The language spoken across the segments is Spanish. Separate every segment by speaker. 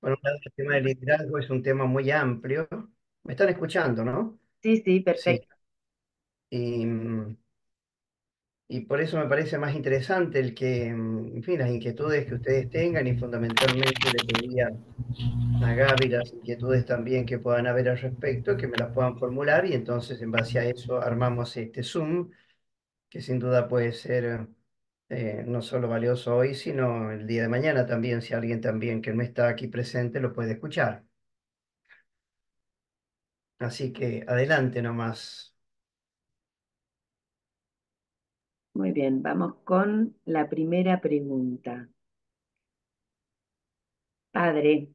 Speaker 1: Por un lado, el tema del liderazgo es un tema muy amplio. Me están escuchando, ¿no?
Speaker 2: Sí, sí,
Speaker 1: Sí.
Speaker 2: perfecto.
Speaker 1: Y, y por eso me parece más interesante en fin, las inquietudes que ustedes tengan y fundamentalmente le pediría a Gaby las inquietudes también que puedan haber al respecto, que me las puedan formular y entonces en base a eso armamos este Zoom, que sin duda puede ser no solo valioso hoy, sino el día de mañana también, si alguien también que no está aquí presente lo puede escuchar. Así que adelante nomás.
Speaker 2: Muy bien, vamos con la primera pregunta. Padre,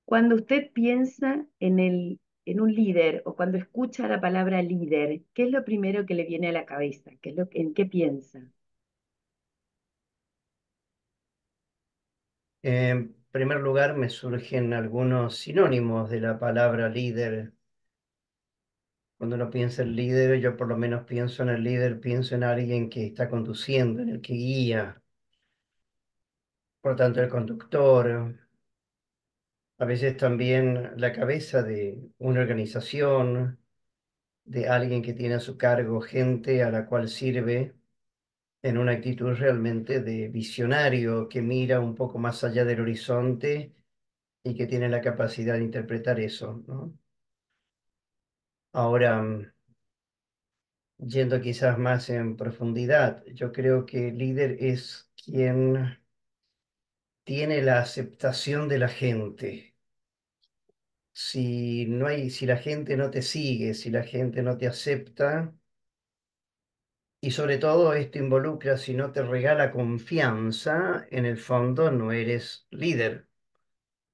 Speaker 2: cuando usted piensa en un líder o cuando escucha la palabra líder, ¿qué es lo primero que le viene a la cabeza? ¿En qué piensa?
Speaker 1: En primer lugar, me surgen algunos sinónimos de la palabra líder. Cuando uno piensa en líder, yo por lo menos pienso en el líder, pienso en alguien que está conduciendo, en el que guía, por tanto el conductor, a veces también la cabeza de una organización, de alguien que tiene a su cargo gente a la cual sirve en una actitud realmente de visionario, que mira un poco más allá del horizonte y que tiene la capacidad de interpretar eso, ¿no? Ahora, yendo quizás más en profundidad, yo creo que el líder es quien tiene la aceptación de la gente. Si la gente no te sigue, si la gente no te acepta, y sobre todo esto involucra si no te regala confianza, en el fondo no eres líder.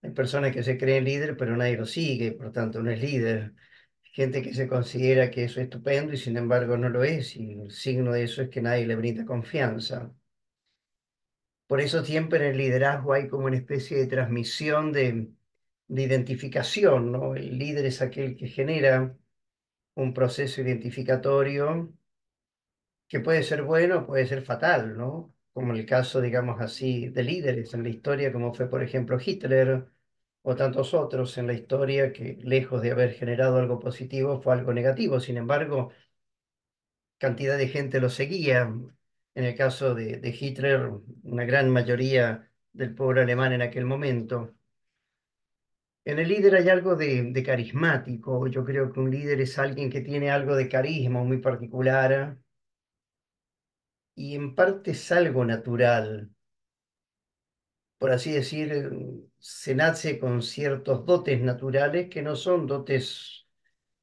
Speaker 1: Hay personas que se creen líder, pero nadie lo sigue, por tanto no es líder. Gente que se considera que eso es estupendo y sin embargo no lo es, y el signo de eso es que nadie le brinda confianza. Por eso siempre en el liderazgo hay como una especie de transmisión de identificación, ¿no? El líder es aquel que genera un proceso identificatorio que puede ser bueno, puede ser fatal, ¿no? Como el caso, digamos así, de líderes en la historia, como fue, por ejemplo, Hitler o tantos otros en la historia que, lejos de haber generado algo positivo, fue algo negativo. Sin embargo, cantidad de gente lo seguía. En el caso de Hitler, una gran mayoría del pueblo alemán en aquel momento. En el líder hay algo de carismático. Yo creo que un líder es alguien que tiene algo de carisma muy particular y en parte es algo natural. Por así decir, se nace con ciertos dotes naturales que no son dotes,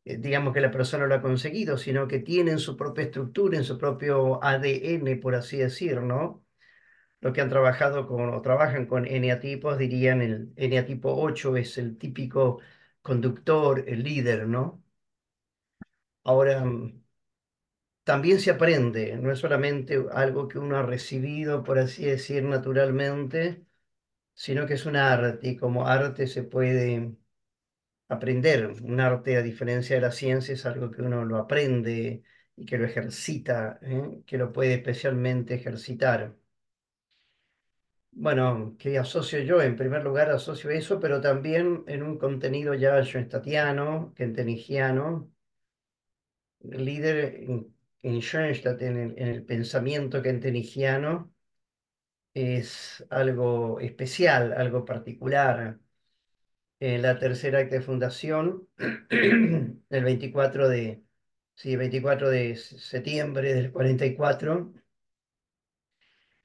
Speaker 1: digamos que la persona lo ha conseguido, sino que tienen su propia estructura, en su propio ADN, por así decir, ¿no? Los que han trabajado con o trabajan con eneatipos dirían el eneatipo 8 es el típico conductor, el líder, ¿no? Ahora, también se aprende, no es solamente algo que uno ha recibido, por así decir, naturalmente, sino que es un arte y como arte se puede aprender. Un arte, a diferencia de la ciencia, es algo que uno lo aprende y que lo ejercita, ¿eh? Que lo puede especialmente ejercitar. Bueno, ¿qué asocio yo? En primer lugar asocio eso, pero también en un contenido ya schoenstatiano, kantenigiano, líder en Schoenstatt, en el pensamiento kantenigiano, es algo especial, algo particular. En la tercera acta de fundación, el 24 sí, 24 de septiembre del 44,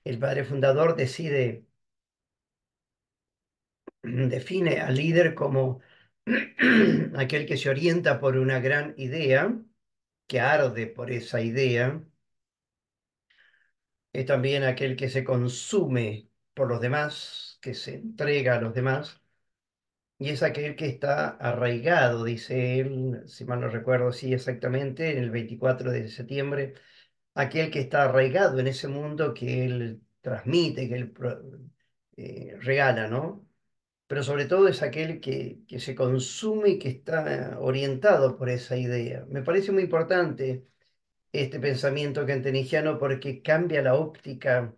Speaker 1: el padre fundador define al líder como aquel que se orienta por una gran idea, que arde por esa idea, es también aquel que se consume por los demás, que se entrega a los demás, y es aquel que está arraigado, dice él, si mal no recuerdo, sí, exactamente, en el 24 de septiembre, aquel que está arraigado en ese mundo que él transmite, que él regala, ¿no? Pero sobre todo es aquel que se consume y que está orientado por esa idea. Me parece muy importante este pensamiento kanteniano porque cambia la óptica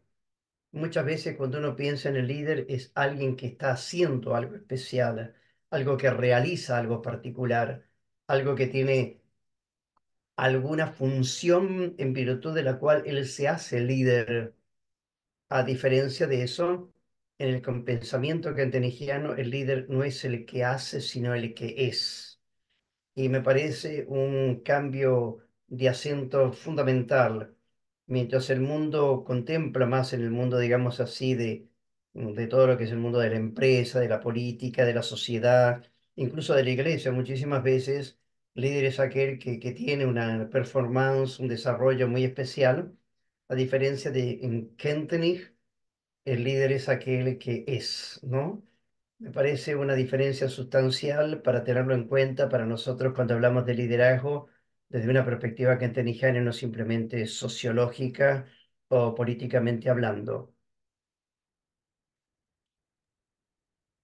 Speaker 1: Muchas veces cuando uno piensa en el líder es alguien que está haciendo algo especial, algo que realiza algo particular, algo que tiene alguna función en virtud de la cual él se hace líder. A diferencia de eso, en el pensamiento kantiano, el líder no es el que hace, sino el que es. Y me parece un cambio de acento fundamental. Mientras el mundo contempla más en el mundo, digamos así, de todo lo que es el mundo de la empresa, de la política, de la sociedad, incluso de la iglesia, muchísimas veces líder es aquel que tiene una performance, un desarrollo muy especial, a diferencia de en Kentenich, el líder es aquel que es, ¿no? Me parece una diferencia sustancial para tenerlo en cuenta para nosotros cuando hablamos de liderazgo desde una perspectiva kanteniana, no simplemente sociológica o políticamente hablando.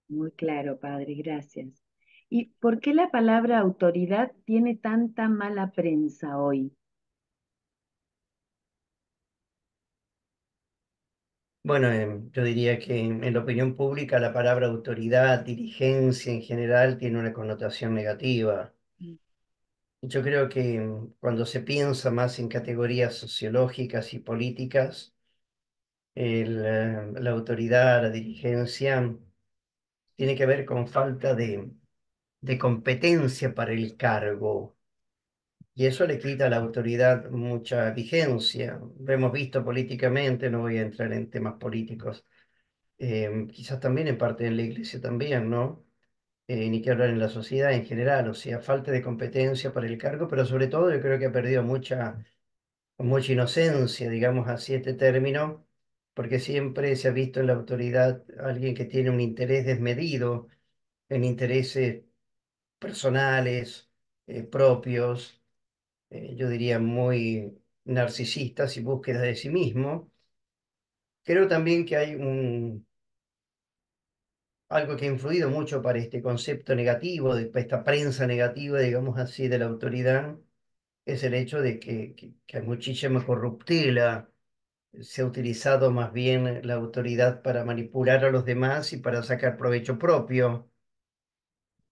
Speaker 2: Muy claro, padre, gracias. ¿Y por qué la palabra autoridad tiene tanta mala prensa hoy?
Speaker 1: Bueno, yo diría que en la opinión pública la palabra autoridad, dirigencia en general tiene una connotación negativa. Yo creo que cuando se piensa más en categorías sociológicas y políticas, la autoridad, la dirigencia, tiene que ver con falta de competencia para el cargo. Y eso le quita a la autoridad mucha vigencia. Lo hemos visto políticamente, no voy a entrar en temas políticos, quizás también en parte en la iglesia también, ¿no? Ni que hablar en la sociedad en general, o sea, falta de competencia para el cargo, pero sobre todo yo creo que ha perdido mucha inocencia, digamos así este término, porque siempre se ha visto en la autoridad alguien que tiene un interés desmedido en intereses personales, propios, yo diría muy narcisistas y búsqueda de sí mismo. Creo también que hay algo que ha influido mucho para este concepto negativo, para esta prensa negativa, digamos así, de la autoridad, es el hecho de que hay muchísima corruptela. Se ha utilizado más bien la autoridad para manipular a los demás y para sacar provecho propio.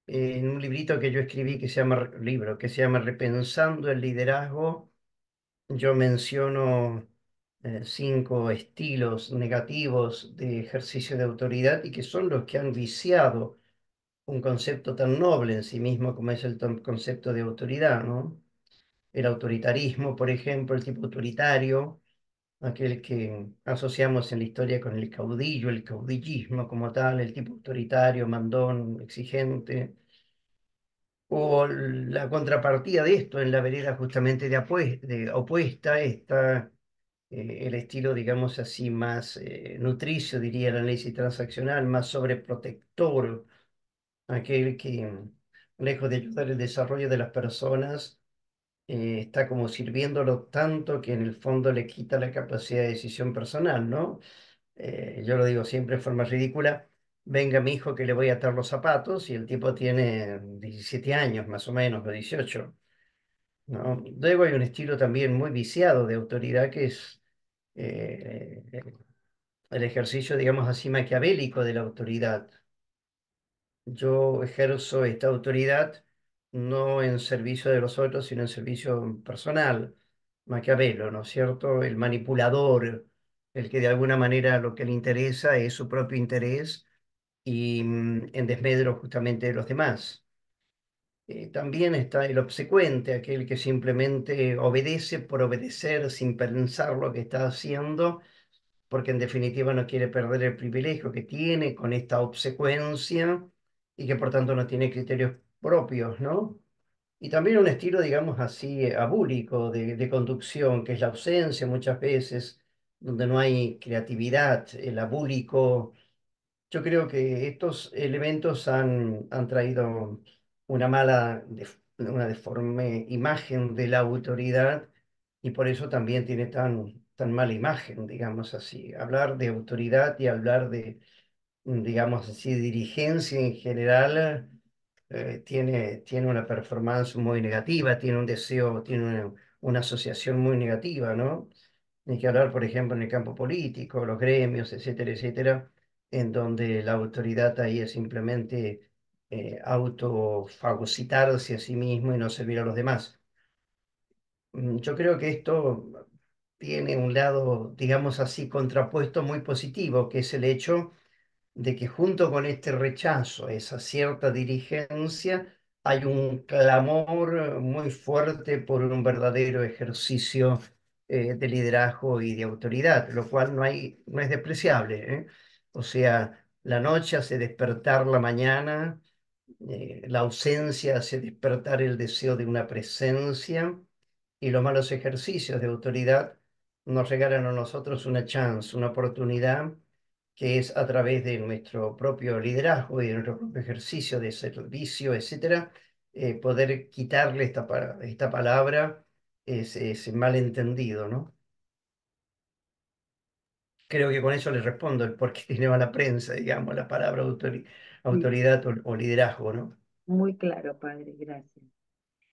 Speaker 1: En un librito que yo escribí que se llama Repensando el liderazgo, yo menciono 5 estilos negativos de ejercicio de autoridad y que son los que han viciado un concepto tan noble en sí mismo como es el concepto de autoridad, ¿no? El autoritarismo, por ejemplo, el tipo autoritario, aquel que asociamos en la historia con el caudillo, el caudillismo como tal, el tipo autoritario, mandón, exigente. O la contrapartida de esto en la vereda justamente de opuesta está el estilo, digamos así, más nutricio, diría el análisis transaccional, más sobreprotector, aquel que, lejos de ayudar el desarrollo de las personas, está como sirviéndolo tanto que en el fondo le quita la capacidad de decisión personal, ¿no? Yo lo digo siempre en forma ridícula. Venga mi hijo que le voy a atar los zapatos y el tipo tiene 17 años más o menos, o 18, ¿no? Luego hay un estilo también muy viciado de autoridad que es eh, el ejercicio, digamos así, maquiavélico de la autoridad. Yo ejerzo esta autoridad no en servicio de los otros, sino en servicio personal. Maquiavelo, ¿no es cierto? El manipulador, el que de alguna manera lo que le interesa es su propio interés y en desmedro justamente de los demás. También está el obsecuente, aquel que simplemente obedece por obedecer sin pensar lo que está haciendo, porque en definitiva no quiere perder el privilegio que tiene con esta obsecuencia y que por tanto no tiene criterios propios, ¿no? Y también un estilo, digamos así, abúlico de conducción, que es la ausencia muchas veces, donde no hay creatividad, el abúlico. Yo creo que estos elementos han traído una una deforme imagen de la autoridad y por eso también tiene tan mala imagen, digamos así. Hablar de autoridad y hablar de, digamos así, dirigencia en general, tiene una performance muy negativa, tiene un deseo, tiene una asociación muy negativa, ¿no? Ni que hablar, por ejemplo, en el campo político, los gremios, etcétera, etcétera, en donde la autoridad ahí es simplemente autofagocitarse a sí mismo y no servir a los demás. Yo creo que esto tiene un lado, digamos así, contrapuesto muy positivo, que es el hecho de que junto con este rechazo a esa cierta dirigencia hay un clamor muy fuerte por un verdadero ejercicio de liderazgo y de autoridad, lo cual no es despreciable, ¿eh? O sea, la noche hace despertar la mañana, la ausencia hace despertar el deseo de una presencia y los malos ejercicios de autoridad nos regalan a nosotros una chance, una oportunidad que es a través de nuestro propio liderazgo y de nuestro propio ejercicio de servicio, etcétera, poder quitarle esta palabra, ese malentendido, ¿no? Creo que con eso le respondo el por qué tiene mala prensa, digamos, la palabra
Speaker 2: Sí,
Speaker 1: autoridad o liderazgo, ¿no?
Speaker 2: muy claro, padre, gracias.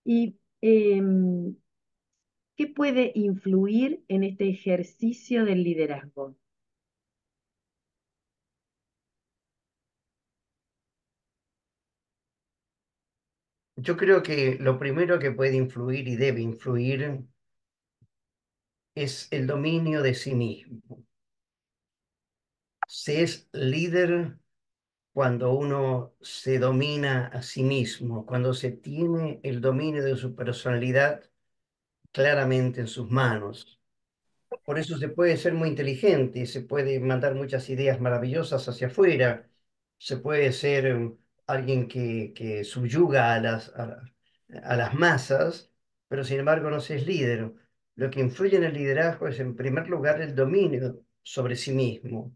Speaker 2: ¿Y qué puede influir en este ejercicio del liderazgo?
Speaker 1: Yo creo que lo primero que puede influir y debe influir es el dominio de sí mismo. Se es líder cuando uno se domina a sí mismo, cuando se tiene el dominio de su personalidad claramente en sus manos. Por eso se puede ser muy inteligente, se puede mandar muchas ideas maravillosas hacia afuera, se puede ser alguien que subyuga a las masas, pero sin embargo no se es líder. Lo que influye en el liderazgo es en primer lugar el dominio sobre sí mismo.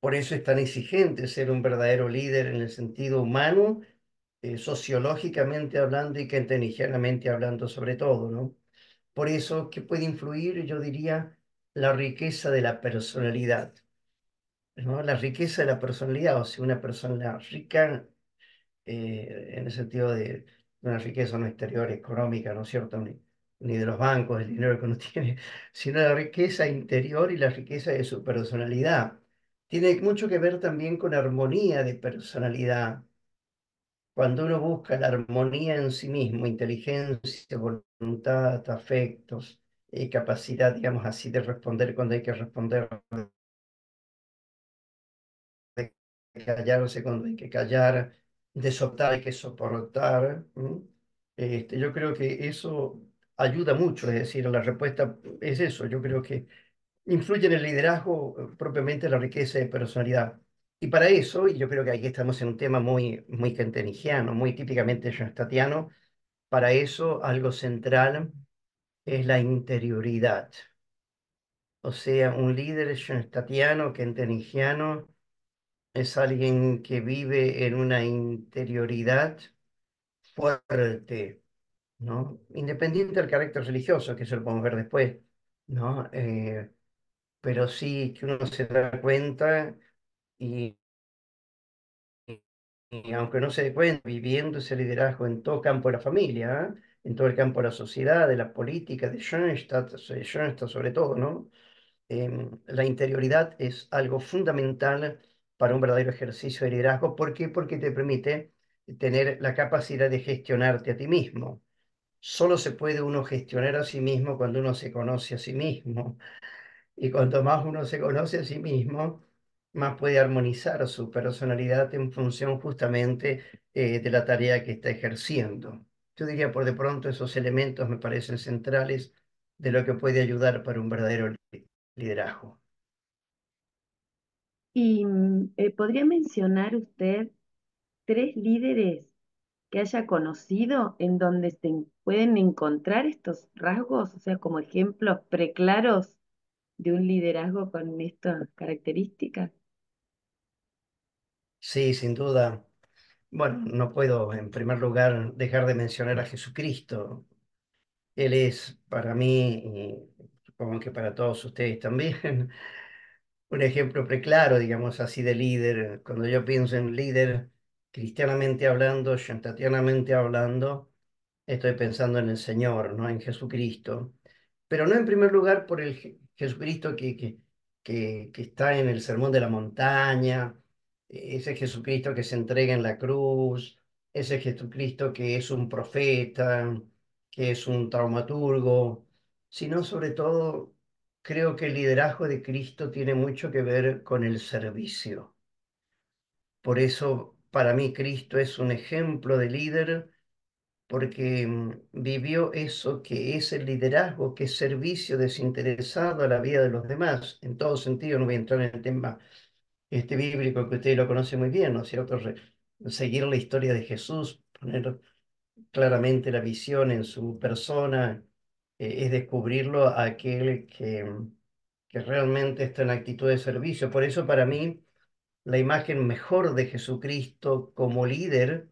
Speaker 1: Por eso es tan exigente ser un verdadero líder en el sentido humano, sociológicamente hablando y keynesianamente hablando sobre todo, ¿no? Por eso, ¿qué puede influir? Yo diría la riqueza de la personalidad, ¿no? La riqueza de la personalidad, o sea, una persona rica en el sentido de una riqueza no exterior económica, ¿no es cierto? Ni de los bancos, el dinero que uno tiene, sino la riqueza interior y la riqueza de su personalidad. Tiene mucho que ver también con armonía de personalidad. Cuando uno busca la armonía en sí mismo, inteligencia, voluntad, afectos, capacidad, digamos así, de responder cuando hay que responder, de callarse cuando hay que callar, de soportar hay que soportar. Yo creo que eso ayuda mucho, es decir, la respuesta es eso. Yo creo que influye en el liderazgo propiamente la riqueza de personalidad. Y para eso, y yo creo que aquí estamos en un tema muy kanteniano, muy típicamente schoenstattiano, para eso algo central es la interioridad. O sea, un líder schoenstattiano, kanteniano, es alguien que vive en una interioridad fuerte, ¿no? Independiente del carácter religioso, que eso lo podemos ver después, ¿no? Pero sí que uno se da cuenta y, y aunque no se dé cuenta, viviendo ese liderazgo en todo campo de la familia, ¿eh? En todo el campo de la sociedad, de la política, de Schoenstatt sobre todo, ¿no? La interioridad es algo fundamental para un verdadero ejercicio de liderazgo. ¿Por qué? Porque te permite tener la capacidad de gestionarte a ti mismo. Solo se puede uno gestionar a sí mismo cuando uno se conoce a sí mismo. Y cuanto más uno se conoce a sí mismo, más puede armonizar su personalidad en función justamente de la tarea que está ejerciendo. Yo diría, por de pronto, esos elementos me parecen centrales de lo que puede ayudar para un verdadero liderazgo.
Speaker 2: ¿Y podría mencionar usted tres líderes que haya conocido en donde pueden encontrar estos rasgos, o sea, como ejemplos preclaros de un liderazgo con estas características?
Speaker 1: Sí, sin duda. Bueno, no puedo en primer lugar dejar de mencionar a Jesucristo. Él es para mí, y supongo que para todos ustedes también, un ejemplo preclaro, digamos así, de líder. Cuando yo pienso en líder, cristianamente hablando, shantianamente hablando, estoy pensando en el Señor, ¿no? En Jesucristo. Pero no en primer lugar Jesucristo que está en el Sermón de la Montaña, ese Jesucristo que se entrega en la cruz, ese Jesucristo que es un profeta, que es un taumaturgo, sino sobre todo creo que el liderazgo de Cristo tiene mucho que ver con el servicio. Por eso para mí Cristo es un ejemplo de líder porque vivió eso que es el liderazgo, que es servicio desinteresado a la vida de los demás. En todo sentido, no voy a entrar en el tema bíblico que usted lo conoce muy bien, ¿no es cierto? Seguir la historia de Jesús, poner claramente la visión en su persona, es descubrirlo a aquel que realmente está en actitud de servicio. Por eso para mí la imagen mejor de Jesucristo como líder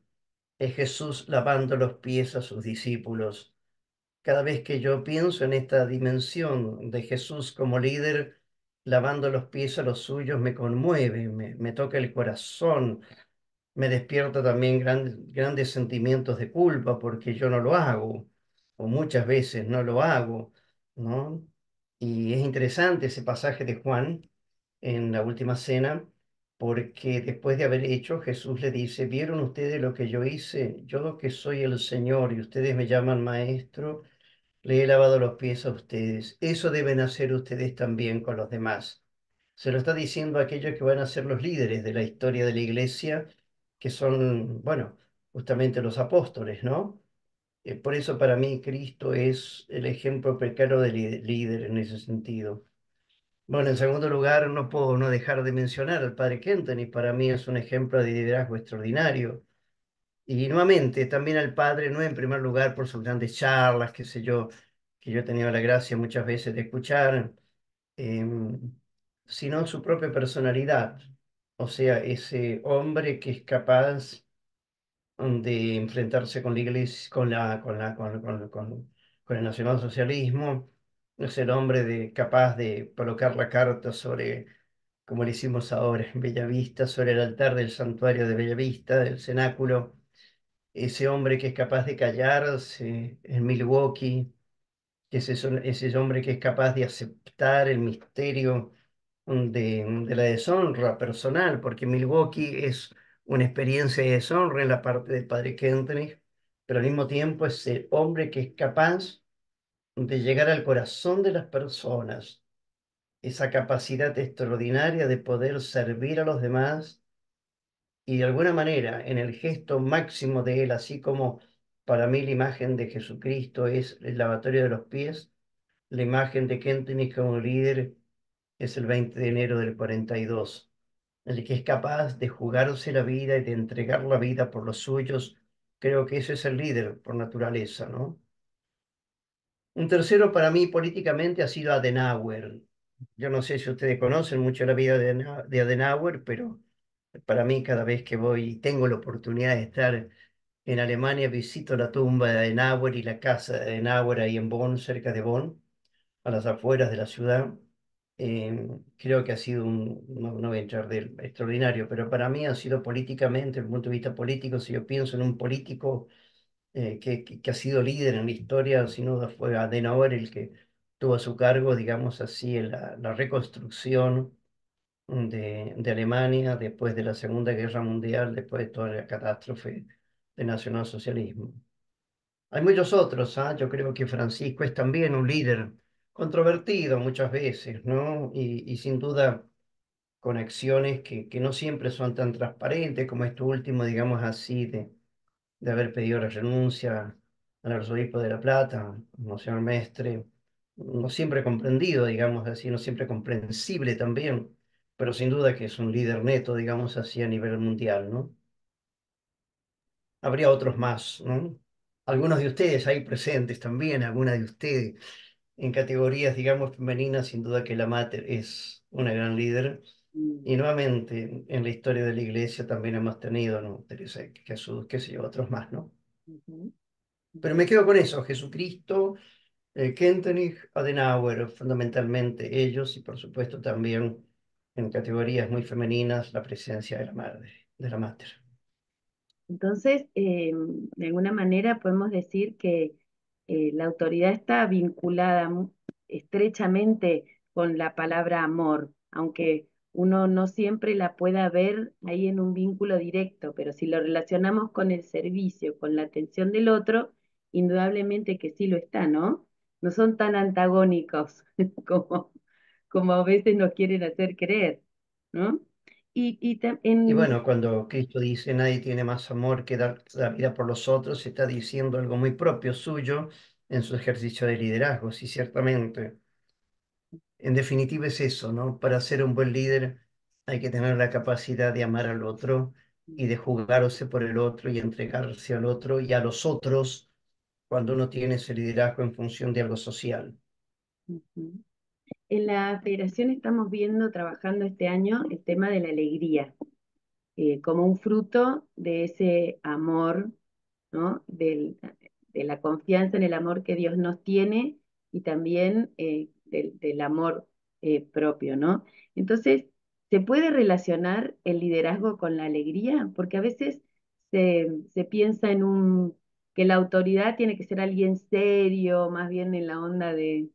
Speaker 1: es Jesús lavando los pies a sus discípulos. Cada vez que yo pienso en esta dimensión de Jesús como líder, lavando los pies a los suyos, me conmueve, me toca el corazón, me despierta también grandes sentimientos de culpa porque yo no lo hago, o muchas veces no lo hago, ¿no? Y es interesante ese pasaje de Juan en la última cena, porque después de haber hecho, Jesús le dice, ¿vieron ustedes lo que yo hice? Yo que soy el Señor y ustedes me llaman maestro, le he lavado los pies a ustedes. Eso deben hacer ustedes también con los demás. Se lo está diciendo a aquellos que van a ser los líderes de la historia de la iglesia, que son, bueno, justamente los apóstoles, ¿no? Por eso para mí Cristo es el ejemplo precaro de líder en ese sentido. Bueno, en segundo lugar, no puedo no dejar de mencionar al padre Kenton, y para mí es un ejemplo de liderazgo extraordinario. Y nuevamente, también al padre, no en primer lugar por sus grandes charlas, qué sé yo, que yo he tenido la gracia muchas veces de escuchar, em, sino su propia personalidad. O sea, ese hombre que es capaz de enfrentarse con la iglesia, con el nacionalsocialismo, es el hombre capaz de colocar la carta sobre, como le hicimos ahora en Bellavista, sobre el altar del santuario de Bellavista, del cenáculo, ese hombre que es capaz de callarse en Milwaukee, ese hombre que es capaz de aceptar el misterio de la deshonra personal, porque Milwaukee es una experiencia de deshonra en la parte del padre Kentrich, pero al mismo tiempo es el hombre que es capaz de llegar al corazón de las personas, esa capacidad extraordinaria de poder servir a los demás y de alguna manera en el gesto máximo de él, así como para mí la imagen de Jesucristo es el lavatorio de los pies, la imagen de Kentrich como líder es el 20 de enero del 42, el que es capaz de jugarse la vida y de entregar la vida por los suyos. Creo que ese es el líder por naturaleza, ¿no? Un tercero para mí políticamente ha sido Adenauer. Yo no sé si ustedes conocen mucho la vida de Adenauer, pero para mí cada vez que voy y tengo la oportunidad de estar en Alemania, visito la tumba de Adenauer y la casa de Adenauer ahí en Bonn, cerca de Bonn, a las afueras de la ciudad. Creo que ha sido no voy a entrar de él, extraordinario, pero para mí ha sido políticamente, desde el punto de vista político, si yo pienso en un político que ha sido líder en la historia, sin duda fue Adenauer el que tuvo a su cargo, digamos así, la reconstrucción de Alemania después de la Segunda Guerra Mundial, después de toda la catástrofe del nacionalsocialismo. Hay muchos otros, ¿ah? Yo creo que Francisco es también un líder controvertido muchas veces, ¿no? Y sin duda con acciones que no siempre son tan transparentes como esto último, digamos así, de haber pedido la renuncia al arzobispo de La Plata, Monseñor Mestre, no siempre comprendido, digamos así, no siempre comprensible también, pero sin duda que es un líder neto, digamos así, a nivel mundial, ¿no? Habría otros más, ¿no? Algunos de ustedes ahí presentes también, algunas de ustedes en categorías, digamos, femeninas, sin duda que la Mater es una gran líder.
Speaker 2: Mm,
Speaker 1: Y nuevamente, en la historia de la iglesia también hemos tenido, ¿no? Teresa de Jesús, qué sé yo, otros más, ¿no?
Speaker 2: ujú,
Speaker 1: Pero
Speaker 2: ujú.
Speaker 1: me quedo con eso, Jesucristo, Kentenich, Adenauer, fundamentalmente ellos, y por supuesto también en categorías muy femeninas, la presencia de la madre, de la Mater.
Speaker 2: Entonces, de alguna manera podemos decir que la autoridad está vinculada estrechamente con la palabra amor, aunque uno no siempre la pueda ver ahí en un vínculo directo, pero si lo relacionamos con el servicio, con la atención del otro, indudablemente que sí lo está, ¿no? No son tan antagónicos como, como a veces nos quieren hacer creer, ¿no?
Speaker 1: Y bueno, cuando Cristo dice nadie tiene más amor que dar la vida por los otros, está diciendo algo muy propio suyo en su ejercicio de liderazgo, sí, ciertamente. En definitiva es eso, ¿no? Para ser un buen líder hay que tener la capacidad de amar al otro y de jugarse por el otro y entregarse al otro y a los otros cuando uno tiene ese liderazgo en función de algo social.
Speaker 2: Ujú. En la federación estamos viendo, trabajando este año, el tema de la alegría, como un fruto de ese amor, ¿no? De la confianza en el amor que Dios nos tiene y también del amor propio, ¿no? Entonces, ¿se puede relacionar el liderazgo con la alegría? Porque a veces se piensa en que la autoridad tiene que ser alguien serio, más bien en la onda del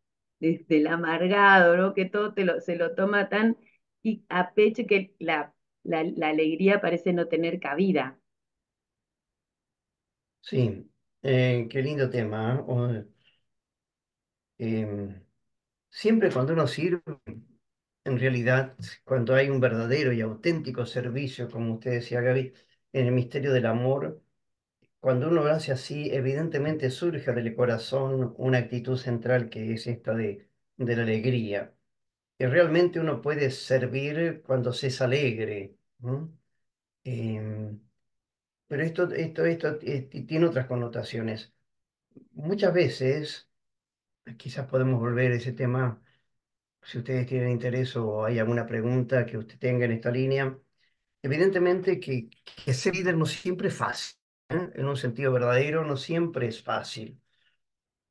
Speaker 2: amargado, ¿no? Que todo se lo toma tan y a pecho que la alegría parece no tener cabida.
Speaker 1: Sí, qué lindo tema. ¿Eh? Em, siempre cuando uno sirve, en realidad, cuando hay un verdadero y auténtico servicio, como usted decía, Gaby, en el misterio del amor, cuando uno lo hace así, evidentemente surge del corazón una actitud central que es esta de la alegría. Y realmente uno puede servir cuando se es alegre, ¿no? Em, pero esto tiene otras connotaciones. Muchas veces, quizás podemos volver a ese tema, si ustedes tienen interés o hay alguna pregunta que usted tenga en esta línea. Evidentemente que ser líder no siempre es fácil, ¿eh? En un sentido verdadero, no siempre es fácil.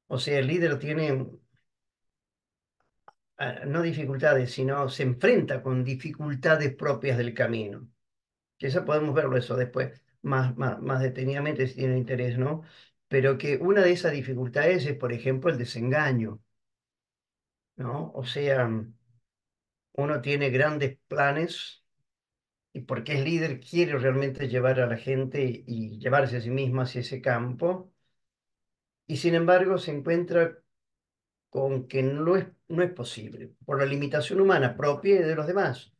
Speaker 1: O sea, el líder tiene no dificultades, sino se enfrenta con dificultades propias del camino. Quizá podemos verlo eso después, más detenidamente si tienen interés, ¿no? Pero que una de esas dificultades es, por ejemplo, el desengaño, ¿no? O sea, uno tiene grandes planes y porque es líder quiere realmente llevar a la gente y llevarse a sí mismo hacia ese campo, y sin embargo se encuentra con que no es posible, por la limitación humana propia y de los demás,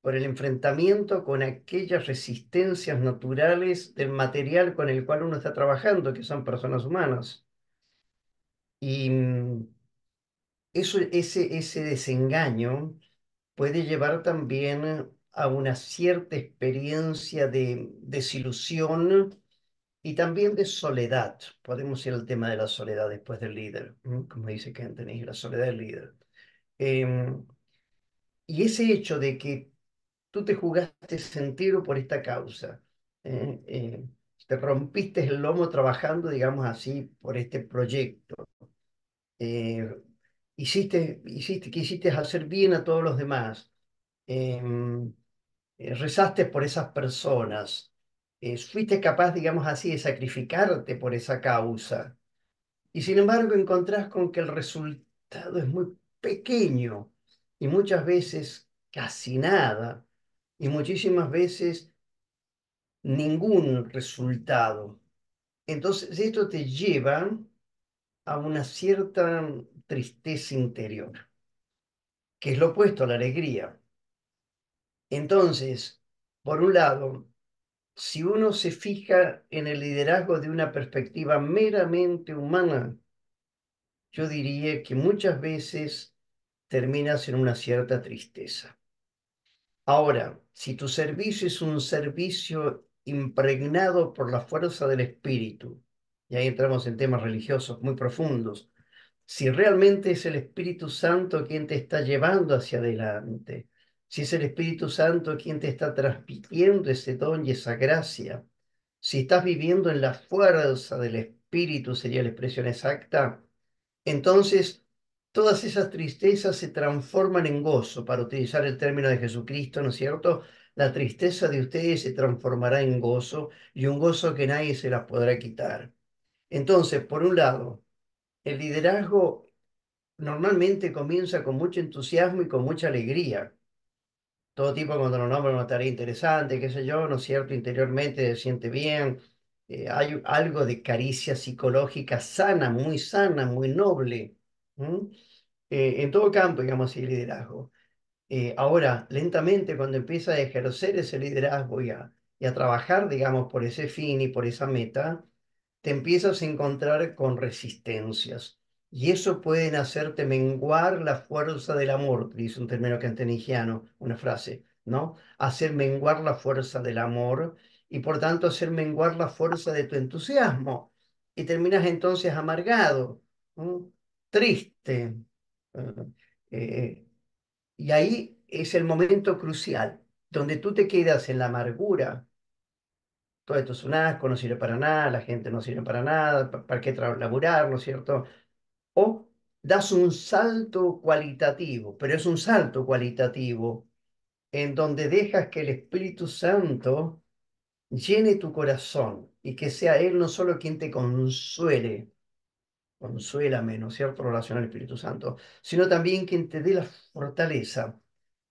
Speaker 1: por el enfrentamiento con aquellas resistencias naturales del material con el cual uno está trabajando, que son personas humanas. Y ese desengaño puede llevar también a una cierta experiencia de desilusión y también de soledad. Podemos ir al tema de la soledad después del líder, ¿no? Como dice Kentenich, la soledad del líder. Em, y ese hecho de que tú te jugaste entero por esta causa, ¿eh? Te rompiste el lomo trabajando, digamos así, por este proyecto. Eh, quisiste hacer bien a todos los demás. em, Rezaste por esas personas. Fuiste capaz, digamos así, de sacrificarte por esa causa. Y sin embargo encontrás con que el resultado es muy pequeño y muchas veces casi nada y muchísimas veces ningún resultado. Entonces esto te lleva a una cierta tristeza interior, que es lo opuesto a la alegría. Entonces, por un lado, si uno se fija en el liderazgo de una perspectiva meramente humana, yo diría que muchas veces terminas en una cierta tristeza. Ahora, si tu servicio es un servicio impregnado por la fuerza del espíritu, y ahí entramos en temas religiosos muy profundos, si realmente es el Espíritu Santo quien te está llevando hacia adelante, si es el Espíritu Santo quien te está transmitiendo ese don y esa gracia, si estás viviendo en la fuerza del Espíritu, sería la expresión exacta, entonces todas esas tristezas se transforman en gozo, para utilizar el término de Jesucristo, ¿no es cierto? La tristeza de ustedes se transformará en gozo y un gozo que nadie se las podrá quitar. Entonces, por un lado, el liderazgo normalmente comienza con mucho entusiasmo y con mucha alegría. Todo tipo cuando lo nombra una tarea interesante, qué sé yo, ¿no es cierto? Interiormente se siente bien. Hay algo de caricia psicológica sana, muy noble. ¿M? En todo campo, digamos así, liderazgo. Ahora, lentamente, cuando empieza a ejercer ese liderazgo y a trabajar, digamos, por ese fin y por esa meta, te empiezas a encontrar con resistencias. Y eso pueden hacerte menguar la fuerza del amor, dice un término kantiano, una frase, ¿no? Hacer menguar la fuerza del amor y por tanto hacer menguar la fuerza de tu entusiasmo. Y terminas entonces amargado, ¿no? Triste. eh, eh, y ahí es el momento crucial, donde tú te quedas en la amargura. Todo esto es un asco, no sirve para nada, la gente no sirve para nada, ¿para qué laburar, no es cierto? O das un salto cualitativo, pero es un salto cualitativo en donde dejas que el Espíritu Santo llene tu corazón y que sea Él no solo quien te consuele, consuélame, ¿no es cierto?, relación al Espíritu Santo, sino también quien te dé la fortaleza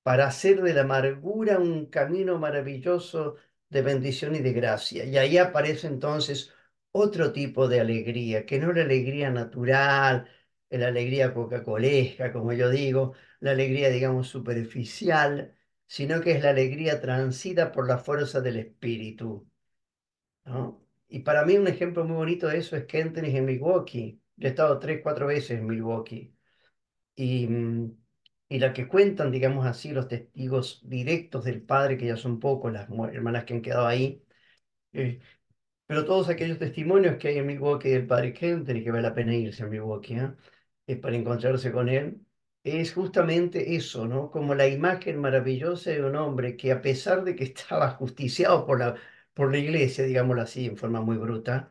Speaker 1: para hacer de la amargura un camino maravilloso de bendición y de gracia. Y ahí aparece entonces otro tipo de alegría, que no es la alegría natural, la alegría coca-colesca, como yo digo, la alegría, digamos, superficial, sino que es la alegría transida por la fuerza del Espíritu, ¿no? Y para mí un ejemplo muy bonito de eso es Kentenich en Milwaukee. Yo he estado 3, 4 veces en Milwaukee y, y la que cuentan, digamos así, los testigos directos del padre, que ya son pocos, las hermanas que han quedado ahí, eh, pero todos aquellos testimonios que hay en Milwaukee del padre Kenton y que vale la pena irse a Milwaukee, ¿eh? Para encontrarse con él, es justamente eso, ¿no? Como la imagen maravillosa de un hombre que a pesar de que estaba justiciado por la iglesia, digámoslo así, en forma muy bruta,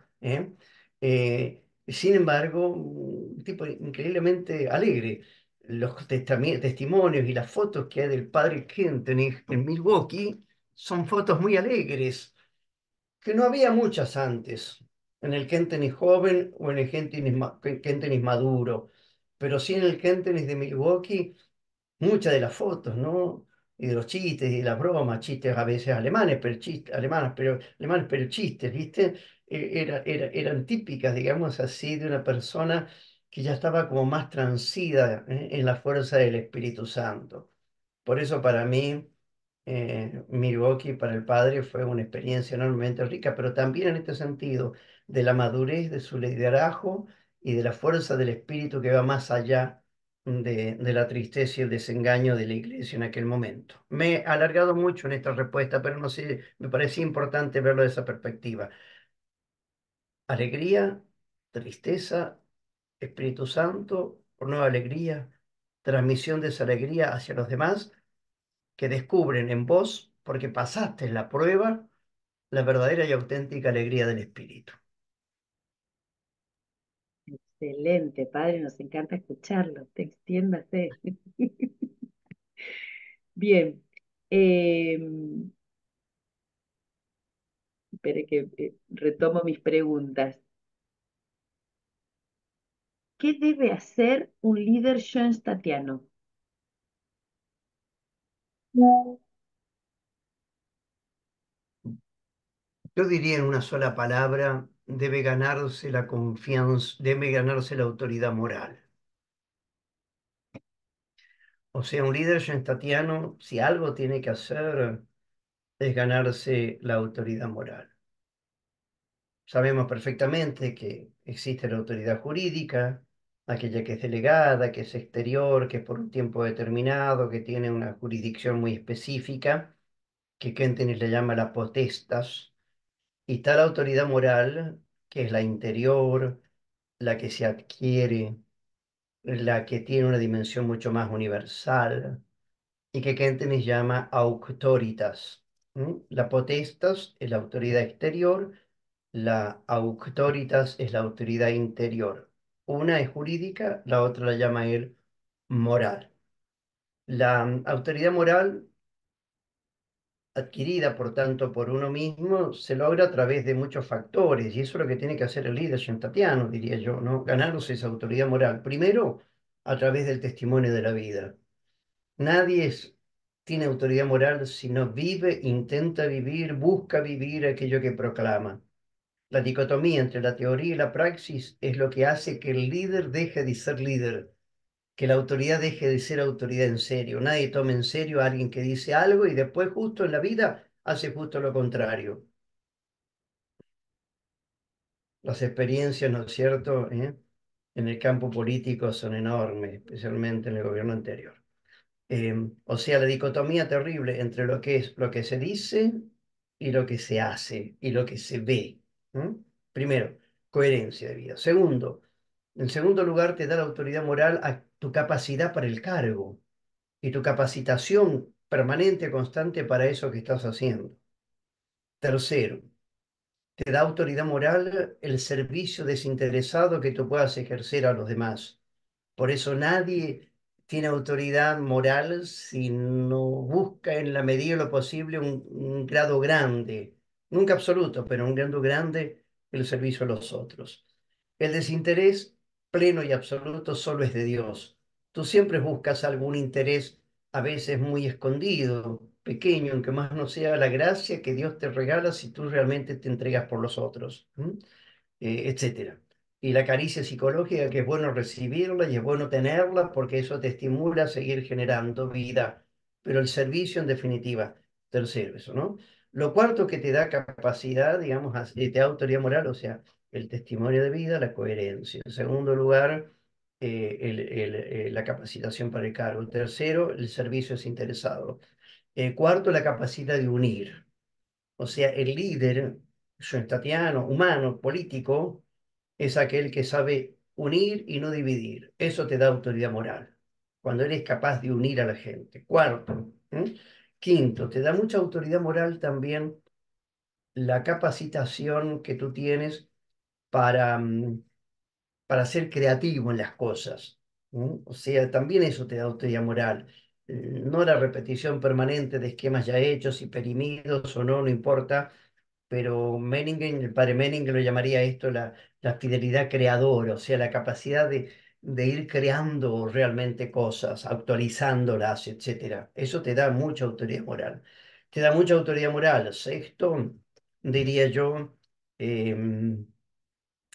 Speaker 1: sin embargo, un tipo increíblemente alegre. Los testimonios y las fotos que hay del padre Kenton en Milwaukee son fotos muy alegres que no había muchas antes, en el Kentenis joven o en el Kentenis maduro, pero sí en el Kentenis de Milwaukee, muchas de las fotos, ¿no? Y de los chistes y las bromas, chistes a veces alemanes, pero chistes, alemanes, pero chistes, ¿viste? Eran típicas, digamos así, de una persona que ya estaba como más transida, en la fuerza del Espíritu Santo. Por eso para mí Milwaukee para el padre fue una experiencia enormemente rica, pero también en este sentido de la madurez de su liderazgo y de la fuerza del espíritu que va más allá de la tristeza y el desengaño de la iglesia en aquel momento. Me he alargado mucho en esta respuesta, pero no sé, me parecía importante verlo de esa perspectiva. Alegría, tristeza, Espíritu Santo, por nueva alegría, transmisión de esa alegría hacia los demás que descubren en vos, porque pasaste la prueba, la verdadera y auténtica alegría del Espíritu.
Speaker 2: Excelente, padre, nos encanta escucharlo. Te extiéndase. Bien. Eh, espere que retomo mis preguntas. ¿Qué debe hacer un líder schoenstatiano?
Speaker 1: Yo diría en una sola palabra, debe ganarse la confianza, debe ganarse la autoridad moral. O sea, un líder schoenstatiano, si algo tiene que hacer, es ganarse la autoridad moral. Sabemos perfectamente que existe la autoridad jurídica, aquella que es delegada, que es exterior, que es por un tiempo determinado, que tiene una jurisdicción muy específica, que Kentenis le llama la potestas, y está la autoridad moral, que es la interior, la que se adquiere, la que tiene una dimensión mucho más universal, y que Kentenis llama auctoritas. La potestas es la autoridad exterior, la auctoritas es la autoridad interior. Una es jurídica, la otra la llama él moral. La autoridad moral adquirida, por tanto, por uno mismo, se logra a través de muchos factores, y eso es lo que tiene que hacer el líder tatiano, diría yo, ¿no? Ganarse esa autoridad moral. Primero, a través del testimonio de la vida. Nadie tiene autoridad moral si no vive, intenta vivir, busca vivir aquello que proclama. La dicotomía entre la teoría y la praxis es lo que hace que el líder deje de ser líder, que la autoridad deje de ser autoridad en serio. Nadie toma en serio a alguien que dice algo y después justo en la vida hace justo lo contrario. Las experiencias, ¿no es cierto?, en el campo político son enormes, especialmente en el gobierno anterior. O sea, la dicotomía terrible entre lo que es lo que se dice y lo que se hace y lo que se ve. ¿M? Primero, coherencia de vida. Segundo, en segundo lugar, te da la autoridad moral a tu capacidad para el cargo y tu capacitación permanente, constante para eso que estás haciendo. Tercero, te da autoridad moral el servicio desinteresado que tú puedas ejercer a los demás. Por eso nadie tiene autoridad moral si no busca en la medida de lo posible un grado grande, nunca absoluto, pero un grado grande el servicio a los otros. El desinterés pleno y absoluto solo es de Dios. Tú siempre buscas algún interés, a veces muy escondido, pequeño, aunque más no sea la gracia que Dios te regala si tú realmente te entregas por los otros. Etcétera. Y la caricia psicológica, que es bueno recibirla y es bueno tenerla porque eso te estimula a seguir generando vida. Pero el servicio, en definitiva, tercero, eso, ¿no? Lo cuarto que te da capacidad, digamos, te da autoridad moral, o sea, el testimonio de vida, la coherencia. En segundo lugar, la capacitación para el cargo. El tercero, el servicio desinteresado. El cuarto, la capacidad de unir. O sea, el líder schoenstattiano, humano, político, es aquel que sabe unir y no dividir. Eso te da autoridad moral, cuando eres capaz de unir a la gente. Cuarto. Quinto, te da mucha autoridad moral también la capacitación que tú tienes para, para ser creativo en las cosas. O sea, también eso te da autoridad moral. No la repetición permanente de esquemas ya hechos y perimidos o no, no importa, pero Menningen, el padre Menningen lo llamaría esto la fidelidad creadora, o sea, la capacidad de ir creando realmente cosas, actualizándolas, etcétera. Eso te da mucha autoridad moral. Te da mucha autoridad moral. Sexto, diría yo, em,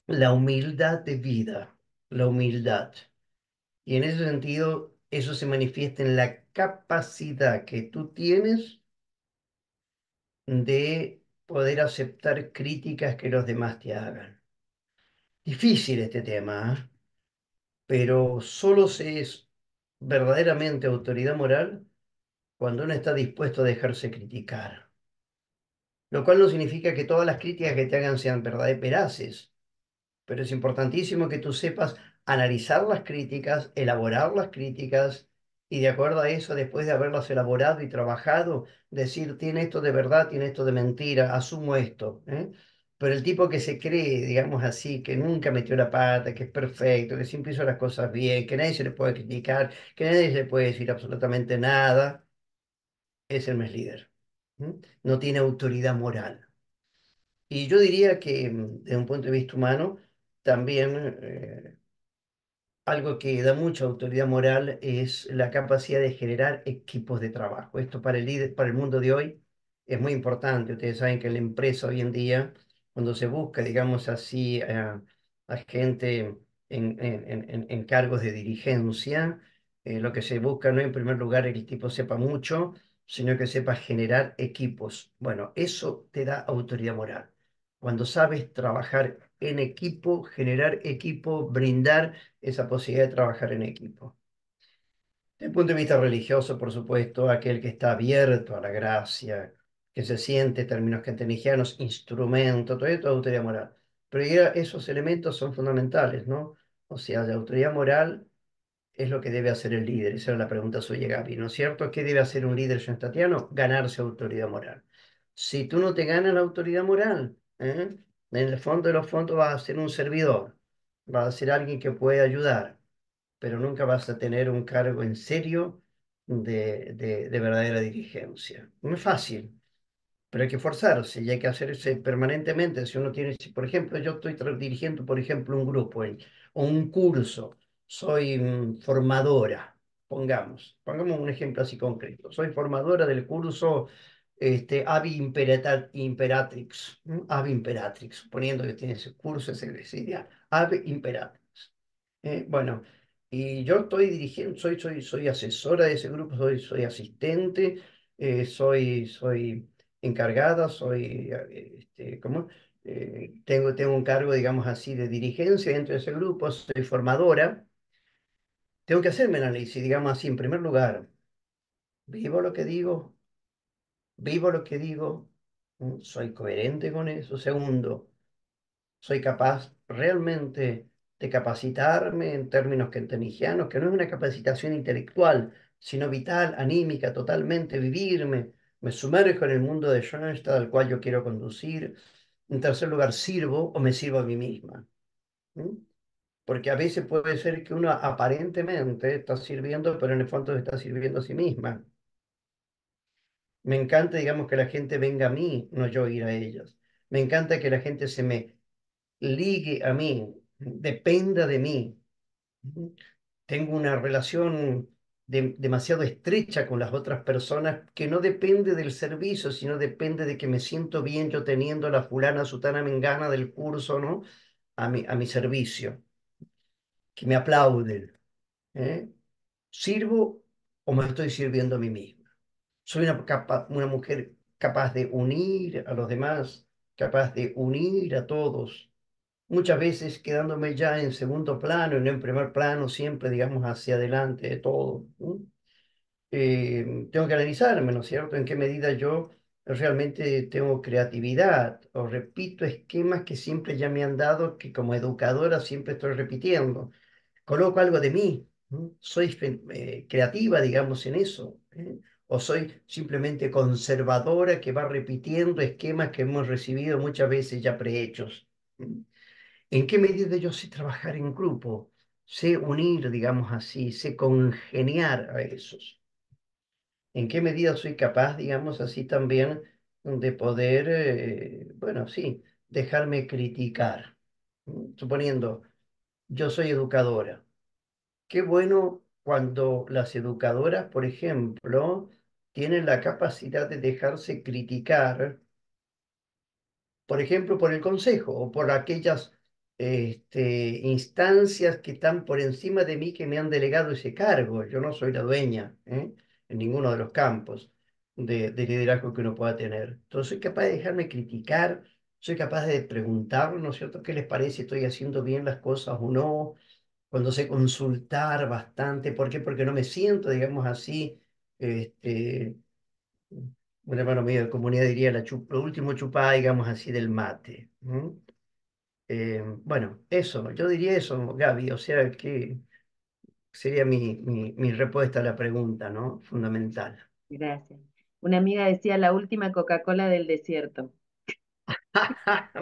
Speaker 1: la humildad de vida, la humildad. Y en ese sentido, eso se manifiesta en la capacidad que tú tienes de poder aceptar críticas que los demás te hagan. Difícil este tema, ¿eh? Pero solo se es verdaderamente autoridad moral cuando uno está dispuesto a dejarse criticar. Lo cual no significa que todas las críticas que te hagan sean verdades veraces, pero es importantísimo que tú sepas analizar las críticas, elaborar las críticas y de acuerdo a eso, después de haberlas elaborado y trabajado, decir, tiene esto de verdad, tiene esto de mentira, asumo esto, ¿eh? Pero el tipo que se cree, digamos así, que nunca metió la pata, que es perfecto, que siempre hizo las cosas bien, que nadie se le puede criticar, que nadie se le puede decir absolutamente nada, ese no es líder. No tiene autoridad moral. Y yo diría que desde un punto de vista humano, también algo que da mucha autoridad moral es la capacidad de generar equipos de trabajo. Esto para el líder, para el mundo de hoy es muy importante. Ustedes saben que en la empresa hoy en día, cuando se busca, digamos así, a gente en cargos de dirigencia, lo que se busca no en primer lugar es que el tipo sepa mucho, sino que sepa generar equipos. Bueno, eso te da autoridad moral. Cuando sabes trabajar en equipo, generar equipo, brindar esa posibilidad de trabajar en equipo. Desde el punto de vista religioso, por supuesto, aquel que está abierto a la gracia, que se siente, términos kantianos, instrumento, todo esto es autoridad moral. Pero ya esos elementos son fundamentales, ¿no? O sea, la autoridad moral es lo que debe hacer el líder. Esa era la pregunta suya, Gaby, ¿no es cierto? ¿Qué debe hacer un líder schoenstattiano? Ganarse autoridad moral. Si tú no te ganas la autoridad moral, en el fondo de los fondos vas a ser un servidor, vas a ser alguien que puede ayudar, pero nunca vas a tener un cargo en serio de verdadera dirigencia. No es fácil, pero hay que forzarse y hay que hacerse permanentemente. Si uno tiene, si, por ejemplo, yo estoy dirigiendo, por ejemplo, un grupo o un curso, soy formadora, pongamos un ejemplo así concreto. Soy formadora del curso Imperatrix, Ave Imperatrix, suponiendo que tiene ese curso, ese ideal, Ave Imperatrix. Bueno, y yo estoy dirigiendo, soy asesora de ese grupo, soy asistente, soy encargada, ¿cómo? Tengo un cargo, digamos así, de dirigencia dentro de ese grupo, soy formadora. Tengo que hacerme el análisis, digamos así, en primer lugar, vivo lo que digo, vivo lo que digo, soy coherente con eso. Segundo, soy capaz realmente de capacitarme en términos kentenianos, que no es una capacitación intelectual, sino vital, anímica, totalmente, vivirme, me sumerjo en el mundo de Schoenstatt al cual yo quiero conducir. En tercer lugar, sirvo o me sirvo a mí misma. ¿Mm? Porque a veces puede ser que uno aparentemente está sirviendo, pero en el fondo se está sirviendo a sí misma. Me encanta, digamos, que la gente venga a mí, no yo ir a ellos. Me encanta que la gente se me ligue a mí, dependa de mí. Tengo una relación demasiado estrecha con las otras personas que no depende del servicio, sino depende de que me siento bien yo teniendo a la fulana, sutana, mengana del curso, ¿no? A mi servicio, que me aplauden. ¿Eh? ¿Sirvo o me estoy sirviendo a mí misma? Soy una mujer capaz de unir a los demás, capaz de unir a todos, muchas veces quedándome ya en segundo plano y no en primer plano, siempre, digamos, hacia adelante de todo. ¿No? Tengo que analizarme, ¿no es cierto?, en qué medida yo realmente tengo creatividad o repito esquemas que siempre ya me han dado, que como educadora siempre estoy repitiendo. Coloco algo de mí, ¿no? Soy creativa, digamos, en eso, ¿eh? O soy simplemente conservadora que va repitiendo esquemas que hemos recibido muchas veces ya prehechos. ¿En qué medida yo sé trabajar en grupo? Sé unir, digamos así, sé congeniar a esos. ¿En qué medida soy capaz, digamos así, también de poder, bueno, sí, dejarme criticar? Suponiendo, yo soy educadora. Qué bueno cuando las educadoras, por ejemplo, tienen la capacidad de dejarse criticar, por ejemplo, por el consejo o por aquellas instancias que están por encima de mí que me han delegado ese cargo. Yo no soy la dueña, en ninguno de los campos de liderazgo que uno pueda tener. Entonces soy capaz de dejarme criticar, soy capaz de preguntar, ¿no es cierto?, ¿qué les parece? ¿Estoy haciendo bien las cosas o no? Cuando sé consultar bastante, ¿por qué? Porque no me siento, digamos así, este, un hermano mío de comunidad diría lo último chupada, digamos así, del mate. ¿No? Bueno, eso, yo diría eso, Gaby, o sea que sería mi respuesta a la pregunta, ¿no? Fundamental.
Speaker 2: Gracias. Una amiga decía la última Coca-Cola del desierto.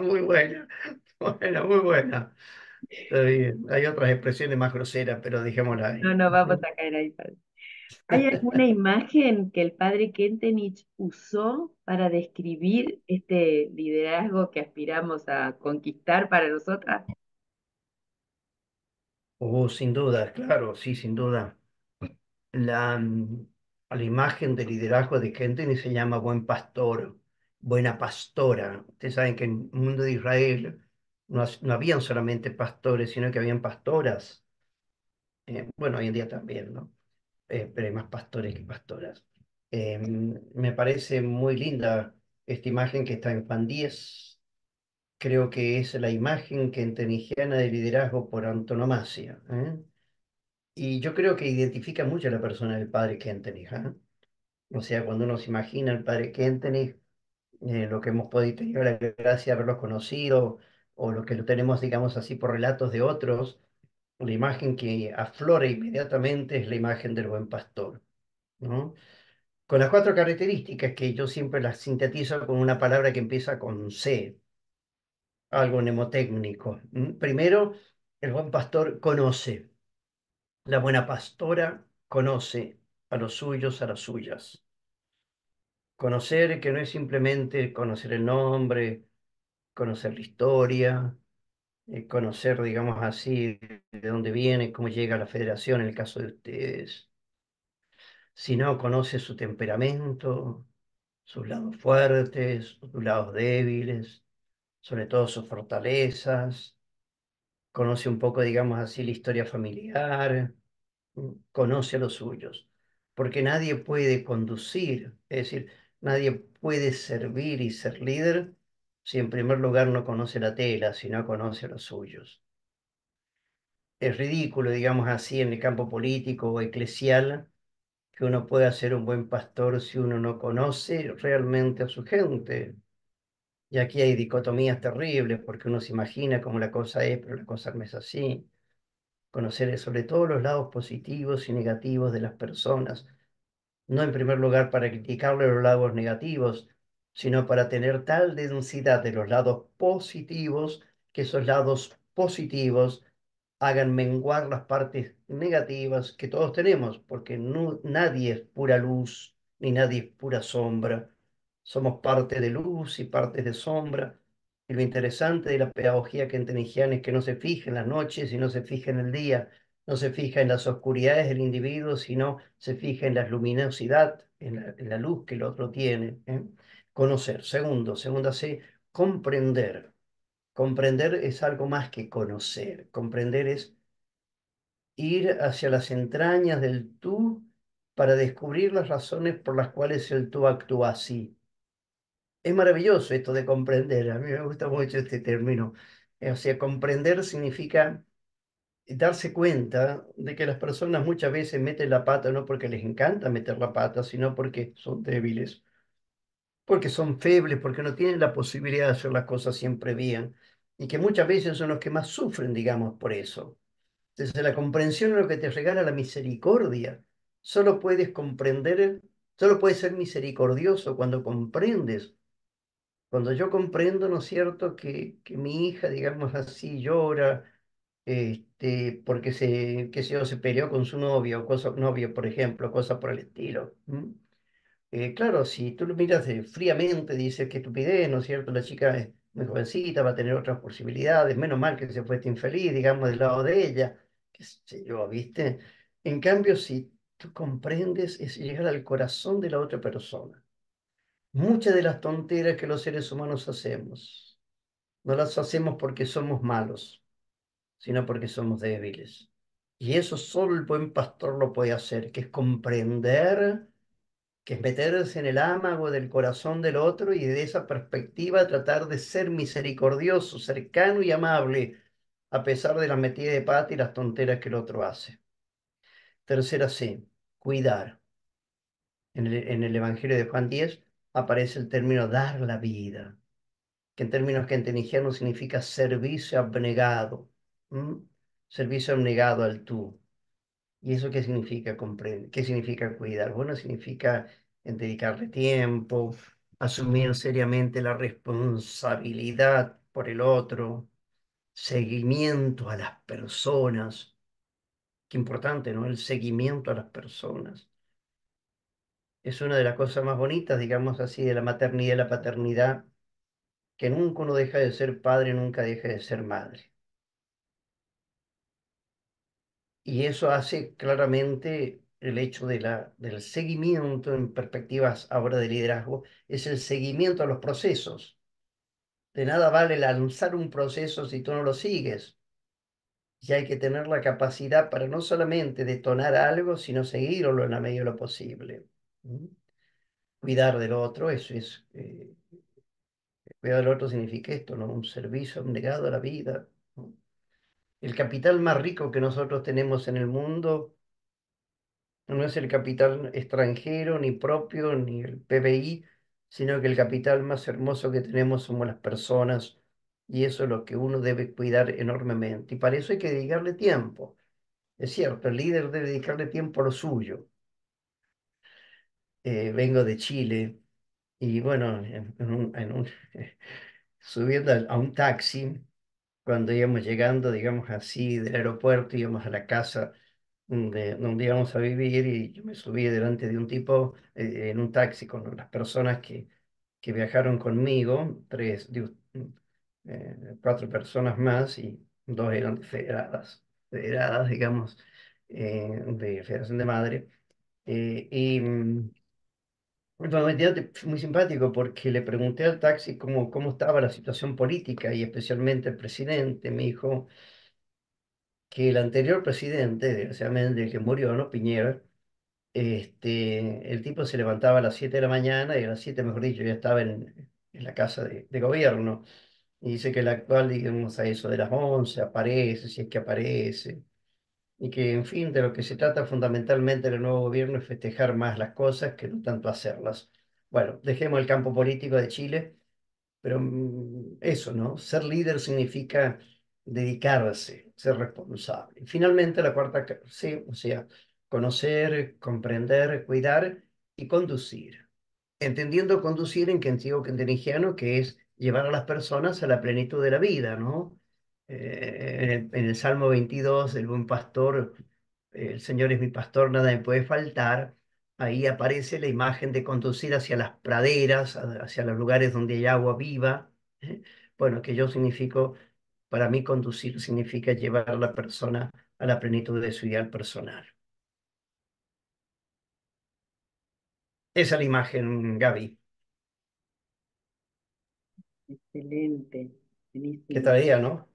Speaker 1: Muy buena, buena, muy buena. Está bien. Hay otras expresiones más groseras, pero dejémosla
Speaker 2: No,
Speaker 1: ahí.
Speaker 2: no vamos a caer ahí, padre. ¿Hay alguna imagen que el padre Kentenich usó para describir este liderazgo que aspiramos a conquistar para nosotras?
Speaker 1: Oh, sin duda, claro, sí, sin duda. La, mm, a la imagen de liderazgo de Kenton se llama buen pastor, buena pastora. Ustedes saben que en el mundo de Israel no habían solamente pastores, sino que habían pastoras. Bueno, hoy en día también, ¿no? Pero hay más pastores que pastoras. Me parece muy linda esta imagen que está en Juan 10. Creo que es la imagen kenteniana de liderazgo por antonomasia. Y yo creo que identifica mucho a la persona del padre Kentenich. O sea, cuando uno se imagina al padre Kentenich, lo que hemos podido tener la gracia de haberlo conocido, o lo que lo tenemos, digamos así, por relatos de otros, la imagen que aflora inmediatamente es la imagen del buen pastor, ¿no? Con las cuatro características que yo siempre las sintetizo con una palabra que empieza con C, algo mnemotécnico. Primero, el buen pastor conoce, la buena pastora conoce a los suyos, a las suyas. Conocer que no es simplemente conocer el nombre, conocer la historia, conocer, digamos así, de dónde viene, cómo llega a la federación en el caso de ustedes. Si no, conoce su temperamento, sus lados fuertes, sus lados débiles, sobre todo sus fortalezas. Conoce un poco, digamos así, la historia familiar, conoce a los suyos. Porque nadie puede conducir, es decir, nadie puede servir y ser líder si en primer lugar no conoce la tela, si no conoce a los suyos. Es ridículo, digamos así, en el campo político o eclesial, que uno pueda ser un buen pastor si uno no conoce realmente a su gente. Y aquí hay dicotomías terribles, porque uno se imagina cómo la cosa es, pero la cosa no es así. Conocer sobre todo los lados positivos y negativos de las personas, no en primer lugar para criticarle los lados negativos, sino para tener tal densidad de los lados positivos que esos lados positivos hagan menguar las partes negativas que todos tenemos, porque nadie es pura luz ni nadie es pura sombra. Somos parte de luz y parte de sombra. Y lo interesante de la pedagogía kentenigiana es que no se fija en las noches y no se fija en el día, no se fija en las oscuridades del individuo, sino se fija en la luminosidad, en la luz que el otro tiene. ¿Eh? Conocer. Segundo, segunda C, comprender. Comprender es algo más que conocer. Comprender es ir hacia las entrañas del tú para descubrir las razones por las cuales el tú actúa así. Es maravilloso esto de comprender, a mí me gusta mucho este término. O sea, comprender significa darse cuenta de que las personas muchas veces meten la pata no porque les encanta meter la pata, sino porque son débiles, porque son febles, porque no tienen la posibilidad de hacer las cosas siempre bien, y que muchas veces son los que más sufren, digamos, por eso. Desde la comprensión es lo que te regala la misericordia. Solo puedes comprender, solo puedes ser misericordioso cuando comprendes. Cuando yo comprendo, ¿no es cierto?, que mi hija, digamos así, llora, porque qué sé yo, se peleó con su novio, o cosa, novio, por ejemplo, cosa por el estilo. Claro, si tú lo miras fríamente, dices qué estupidez, ¿no es cierto? La chica es muy jovencita, va a tener otras posibilidades, menos mal que se fue este infeliz, digamos, del lado de ella, qué sé yo, ¿viste? En cambio, si tú comprendes, es llegar al corazón de la otra persona. Muchas de las tonteras que los seres humanos hacemos, no las hacemos porque somos malos, sino porque somos débiles. Y eso solo el buen pastor lo puede hacer, que es comprender, que es meterse en el ámago del corazón del otro y de esa perspectiva tratar de ser misericordioso, cercano y amable, a pesar de la metida de pata y las tonteras que el otro hace. Tercera C, cuidar. En el Evangelio de Juan 10 aparece el término dar la vida, que en términos kentenianos significa servicio abnegado. ¿M? Servicio abnegado al tú. ¿Y eso qué significa comprender? ¿Qué significa cuidar? Bueno, significa dedicarle tiempo, asumir seriamente la responsabilidad por el otro, seguimiento a las personas. Qué importante, ¿no? El seguimiento a las personas. Es una de las cosas más bonitas, digamos así, de la maternidad y la paternidad, que nunca uno deja de ser padre, nunca deja de ser madre. Y eso hace claramente el hecho del seguimiento en perspectivas ahora de liderazgo, es el seguimiento a los procesos. De nada vale lanzar un proceso si tú no lo sigues. Y hay que tener la capacidad para no solamente detonar algo, sino seguirlo en la medida de lo posible. ¿Mm? Cuidar del otro, eso es, cuidar del otro significa esto, ¿no? Un servicio abnegado a la vida. ¿No? El capital más rico que nosotros tenemos en el mundo no es el capital extranjero, ni propio, ni el PBI, sino que el capital más hermoso que tenemos somos las personas, y eso es lo que uno debe cuidar enormemente. Y para eso hay que dedicarle tiempo. Es cierto, el líder debe dedicarle tiempo a lo suyo. Vengo de Chile y bueno, subiendo a un taxi, cuando íbamos llegando, digamos así, del aeropuerto, íbamos a la casa donde íbamos a vivir y yo me subí delante de un tipo en un taxi con las personas que viajaron conmigo, tres, cuatro personas más y dos eran federadas, digamos, de Federación de Madre. Bueno, fue muy simpático porque le pregunté al taxi cómo estaba la situación política y especialmente el presidente. Me dijo que el anterior presidente, desgraciadamente el que murió, ¿no? Piñera, el tipo se levantaba a las 7 de la mañana y a las 7, mejor dicho, ya estaba en la casa de gobierno. Y dice que el actual, digamos, a eso de las 11 aparece, si es que aparece. Y que, en fin, de lo que se trata fundamentalmente del nuevo gobierno es festejar más las cosas que no tanto hacerlas. Bueno, dejemos el campo político de Chile, pero eso, ¿no? Ser líder significa dedicarse, ser responsable. Y finalmente, la cuarta C, o sea, conocer, comprender, cuidar y conducir. Entendiendo conducir en que antiguo keynesiano, que es llevar a las personas a la plenitud de la vida, ¿no? En el Salmo 22, el buen pastor, el Señor es mi pastor, nada me puede faltar. Ahí aparece la imagen de conducir hacia las praderas, hacia los lugares donde hay agua viva. ¿Eh? Bueno, que yo significo, para mí conducir significa llevar a la persona a la plenitud de su ideal personal. Esa es la imagen, Gaby.
Speaker 2: Excelente,
Speaker 1: ¿Qué
Speaker 2: buenísimo.
Speaker 1: traía, no?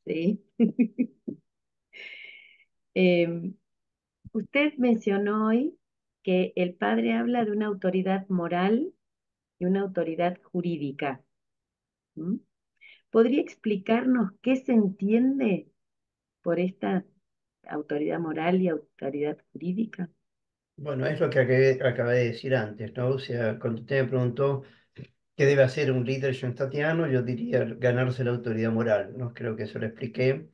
Speaker 2: Sí. Em, Usted mencionó hoy que el padre habla de una autoridad moral y una autoridad jurídica. ¿M? ¿Podría explicarnos qué se entiende por esta autoridad moral y autoridad jurídica?
Speaker 1: Bueno, es lo que acabé de decir antes, ¿no? O sea, cuando usted me preguntó qué debe hacer un líder tatiano, yo diría ganarse la autoridad moral, ¿no? Creo que eso lo expliqué,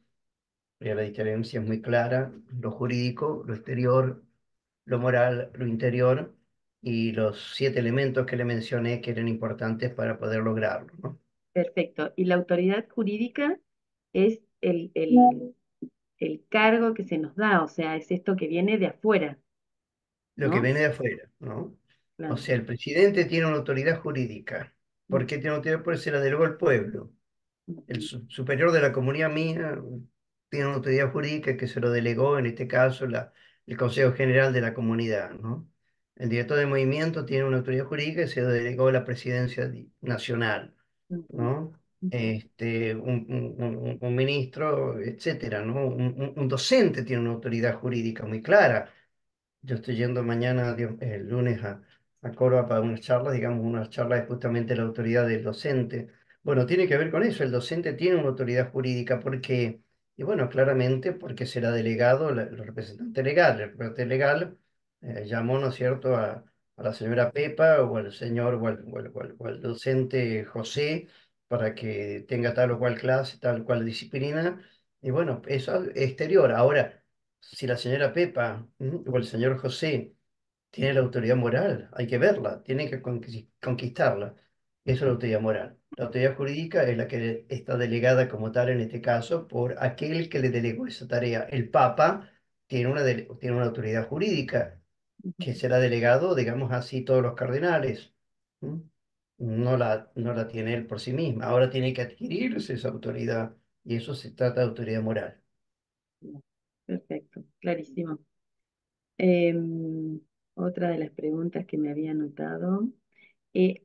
Speaker 1: la diferencia es muy clara, lo jurídico, lo exterior, lo moral, lo interior, y los 7 elementos que le mencioné que eran importantes para poder lograrlo, ¿no?
Speaker 2: Perfecto. Y la autoridad jurídica es el cargo que se nos da, o sea, es esto que viene de afuera,
Speaker 1: Lo que
Speaker 2: ¿no?
Speaker 1: viene de afuera, ¿no? O
Speaker 2: Claro.
Speaker 1: sea, el presidente tiene una autoridad jurídica. ¿Por qué tiene una autoridad? Porque se la delegó el pueblo. El
Speaker 2: Ujú,
Speaker 1: superior de la comunidad mía tiene una autoridad jurídica que se lo delegó, en este caso, el Consejo General de la Comunidad, ¿no? El director de movimiento tiene una autoridad jurídica que se lo delegó la Presidencia Nacional,
Speaker 2: ujú,
Speaker 1: ¿no?
Speaker 2: ujú,
Speaker 1: Un ministro, etcétera, ¿no? Un docente tiene una autoridad jurídica muy clara. Yo estoy yendo mañana, el lunes, a Córdoba para unas charlas, digamos, unas charlas de justamente la autoridad del docente. Bueno, tiene que ver con eso, el docente tiene una autoridad jurídica porque, y bueno, claramente porque será delegado el representante legal. El representante legal llamó, ¿no es cierto?, a la señora Pepa o al señor o al docente José para que tenga tal o cual clase, tal o cual disciplina. Y bueno, eso es exterior. Ahora, si la señora Pepa o el señor José tiene la autoridad moral, hay que verla, tiene que conquistarla. Eso es la autoridad moral. La autoridad jurídica es la que está delegada como tal en este caso por aquel que le delegó esa tarea. El Papa tiene una autoridad jurídica que
Speaker 2: ujú.
Speaker 1: será delegado, digamos así, todos los cardenales. ¿Mm? No la tiene él por sí misma. Ahora tiene que adquirirse esa autoridad y eso se trata de autoridad moral.
Speaker 2: Bien, perfecto, clarísimo. Em, Otra de las preguntas que me había anotado,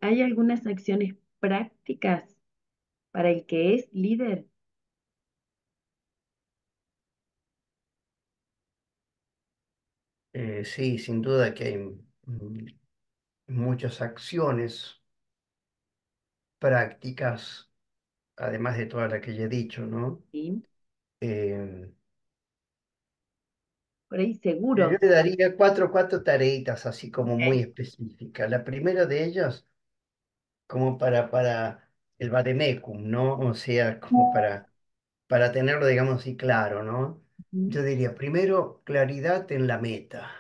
Speaker 2: ¿hay algunas acciones prácticas para el que es líder?
Speaker 1: Sí, sin duda que hay muchas acciones prácticas, además de todas las que ya he dicho, ¿no?
Speaker 2: Sí,
Speaker 1: Eh,
Speaker 2: por ahí
Speaker 1: yo
Speaker 2: seguros.
Speaker 1: le daría cuatro tareitas así como muy
Speaker 2: Ok.
Speaker 1: específicas. La primera de ellas, como para el vademecum, ¿no? O sea, como para tenerlo, digamos así, claro, ¿no?
Speaker 2: Ujú,
Speaker 1: Yo diría, primero, claridad en la meta.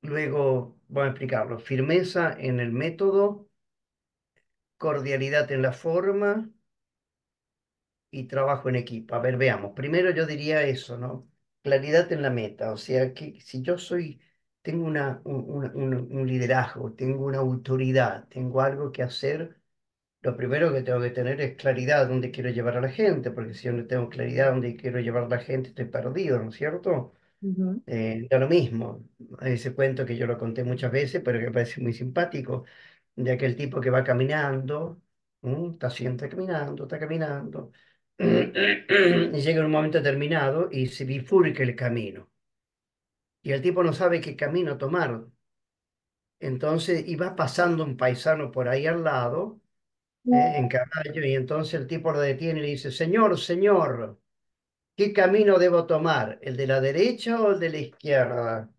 Speaker 1: Luego, voy a explicarlo, firmeza en el método, cordialidad en la forma y trabajo en equipo. A ver, veamos. Primero yo diría eso, ¿no? Claridad en la meta. O sea, que si yo soy tengo un liderazgo, tengo una autoridad, tengo algo que hacer. Lo primero que tengo que tener es claridad dónde quiero llevar a la gente, porque si yo no tengo claridad dónde quiero llevar a la gente, estoy perdido, ¿no es cierto?
Speaker 2: Ujú.
Speaker 1: Da lo mismo. Hay ese cuento que yo lo conté muchas veces, pero que me parece muy simpático, de aquel tipo que va caminando, está caminando, y llega un momento determinado y se bifurca el camino. Y el tipo no sabe qué camino tomar. Entonces, y va pasando un paisano por ahí al lado, en caballo, y entonces el tipo lo detiene y le dice, señor, señor, ¿qué camino debo tomar? ¿El de la derecha o el de la izquierda?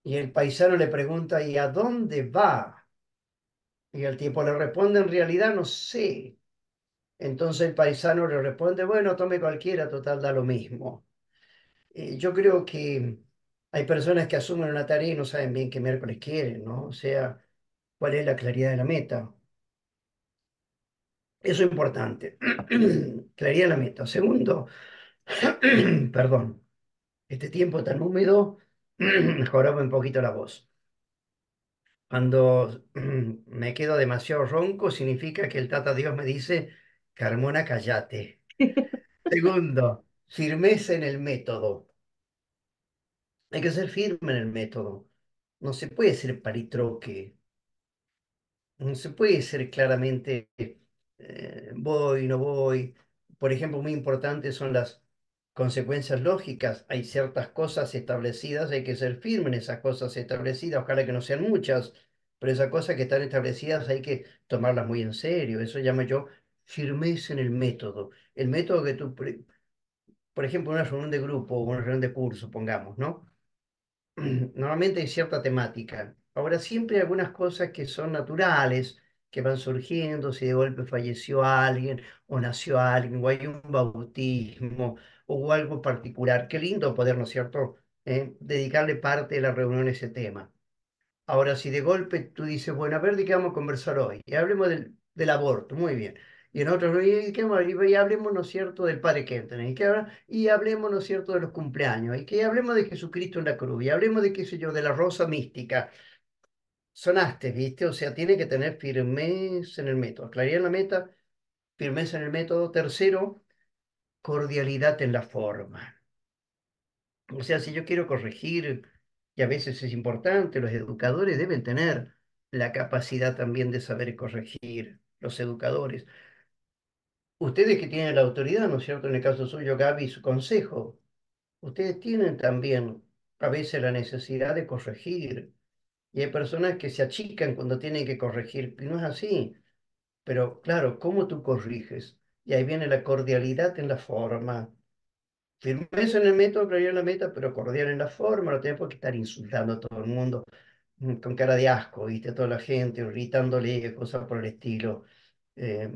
Speaker 1: Y el paisano le pregunta, ¿y a dónde va? Y el tipo le responde, en realidad no sé. Entonces el paisano le responde, bueno, tome cualquiera, total, da lo mismo. Yo creo que hay personas que asumen una tarea y no saben bien qué miércoles quieren, ¿no? O sea, cuál es la claridad de la meta. Eso es importante. Claridad de la meta. Segundo, perdón, este tiempo tan húmedo, mejoraba un poquito la voz. Cuando me quedo demasiado ronco, significa que el Tata Dios me dice, Carmona, cállate. Segundo, firmeza en el método. Hay que ser firme en el método. No se puede ser palitroque. No se puede ser claramente voy, no voy. Por ejemplo, muy importantes son las consecuencias lógicas. Hay ciertas cosas establecidas, hay que ser firme en esas cosas establecidas, ojalá que no sean muchas, pero esas cosas que están establecidas hay que tomarlas muy en serio. Eso llamo yo firmeza en el método. El método que tú, por ejemplo, una reunión de grupo o una reunión de curso, pongamos, ¿no? Normalmente hay cierta temática. Ahora, siempre hay algunas cosas que son naturales, que van surgiendo, si de golpe falleció alguien, o nació alguien, o hay un bautismo, o algo particular. Qué lindo poder, ¿no es cierto?, dedicarle parte de la reunión a ese tema. Ahora, si de golpe tú dices, bueno, a ver de qué vamos a conversar hoy, y hablemos del aborto, muy bien. Y en otros, y hablemos, ¿no es cierto?, del padre Kenton, y hablemos, ¿no es cierto?, de los cumpleaños, y que hablemos de Jesucristo en la cruz, y hablemos de, qué sé yo, de la rosa mística. Sonaste, ¿viste? O sea, tiene que tener firmeza en el método, claridad en la meta, firmeza en el método. Tercero, cordialidad en la forma. O sea, si yo quiero corregir, y a veces es importante, los educadores deben tener la capacidad también de saber corregir, los educadores. Ustedes que tienen la autoridad, ¿no es cierto? En el caso suyo, Gaby, su consejo, ustedes tienen también a veces la necesidad de corregir. Y hay personas que se achican cuando tienen que corregir, y no es así. Pero claro, ¿cómo tú corriges? Y ahí viene la cordialidad en la forma. Firmeza en el método, claridad en la meta, pero cordial en la forma. No tenemos que estar insultando a todo el mundo con cara de asco, ¿viste? A toda la gente, irritándole, cosas por el estilo. Eh,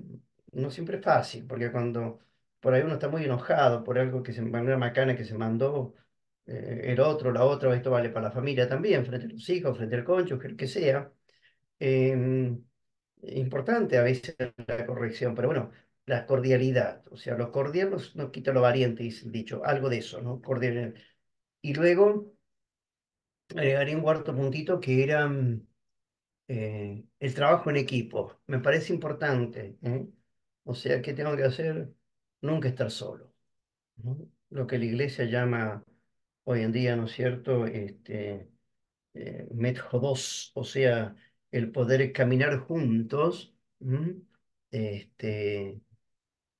Speaker 1: no siempre es fácil, porque cuando por ahí uno está muy enojado por algo que se manera macana que se mandó el otro, la otra, esto vale para la familia también, frente a los hijos, frente al cónyuge, el que sea. Eh, Importante a veces la corrección, pero bueno, la cordialidad, o sea, lo cordial no quita lo valiente, dice el dicho, algo de eso, ¿no? Cordial. Y luego agregaría un cuarto puntito que era el trabajo en equipo. Me parece importante, ¿eh? O sea, ¿qué tengo que hacer? Nunca estar solo, ¿no? Lo que la iglesia llama hoy en día, ¿no es cierto? Metjodos, o sea, el poder caminar juntos. ¿M? Este,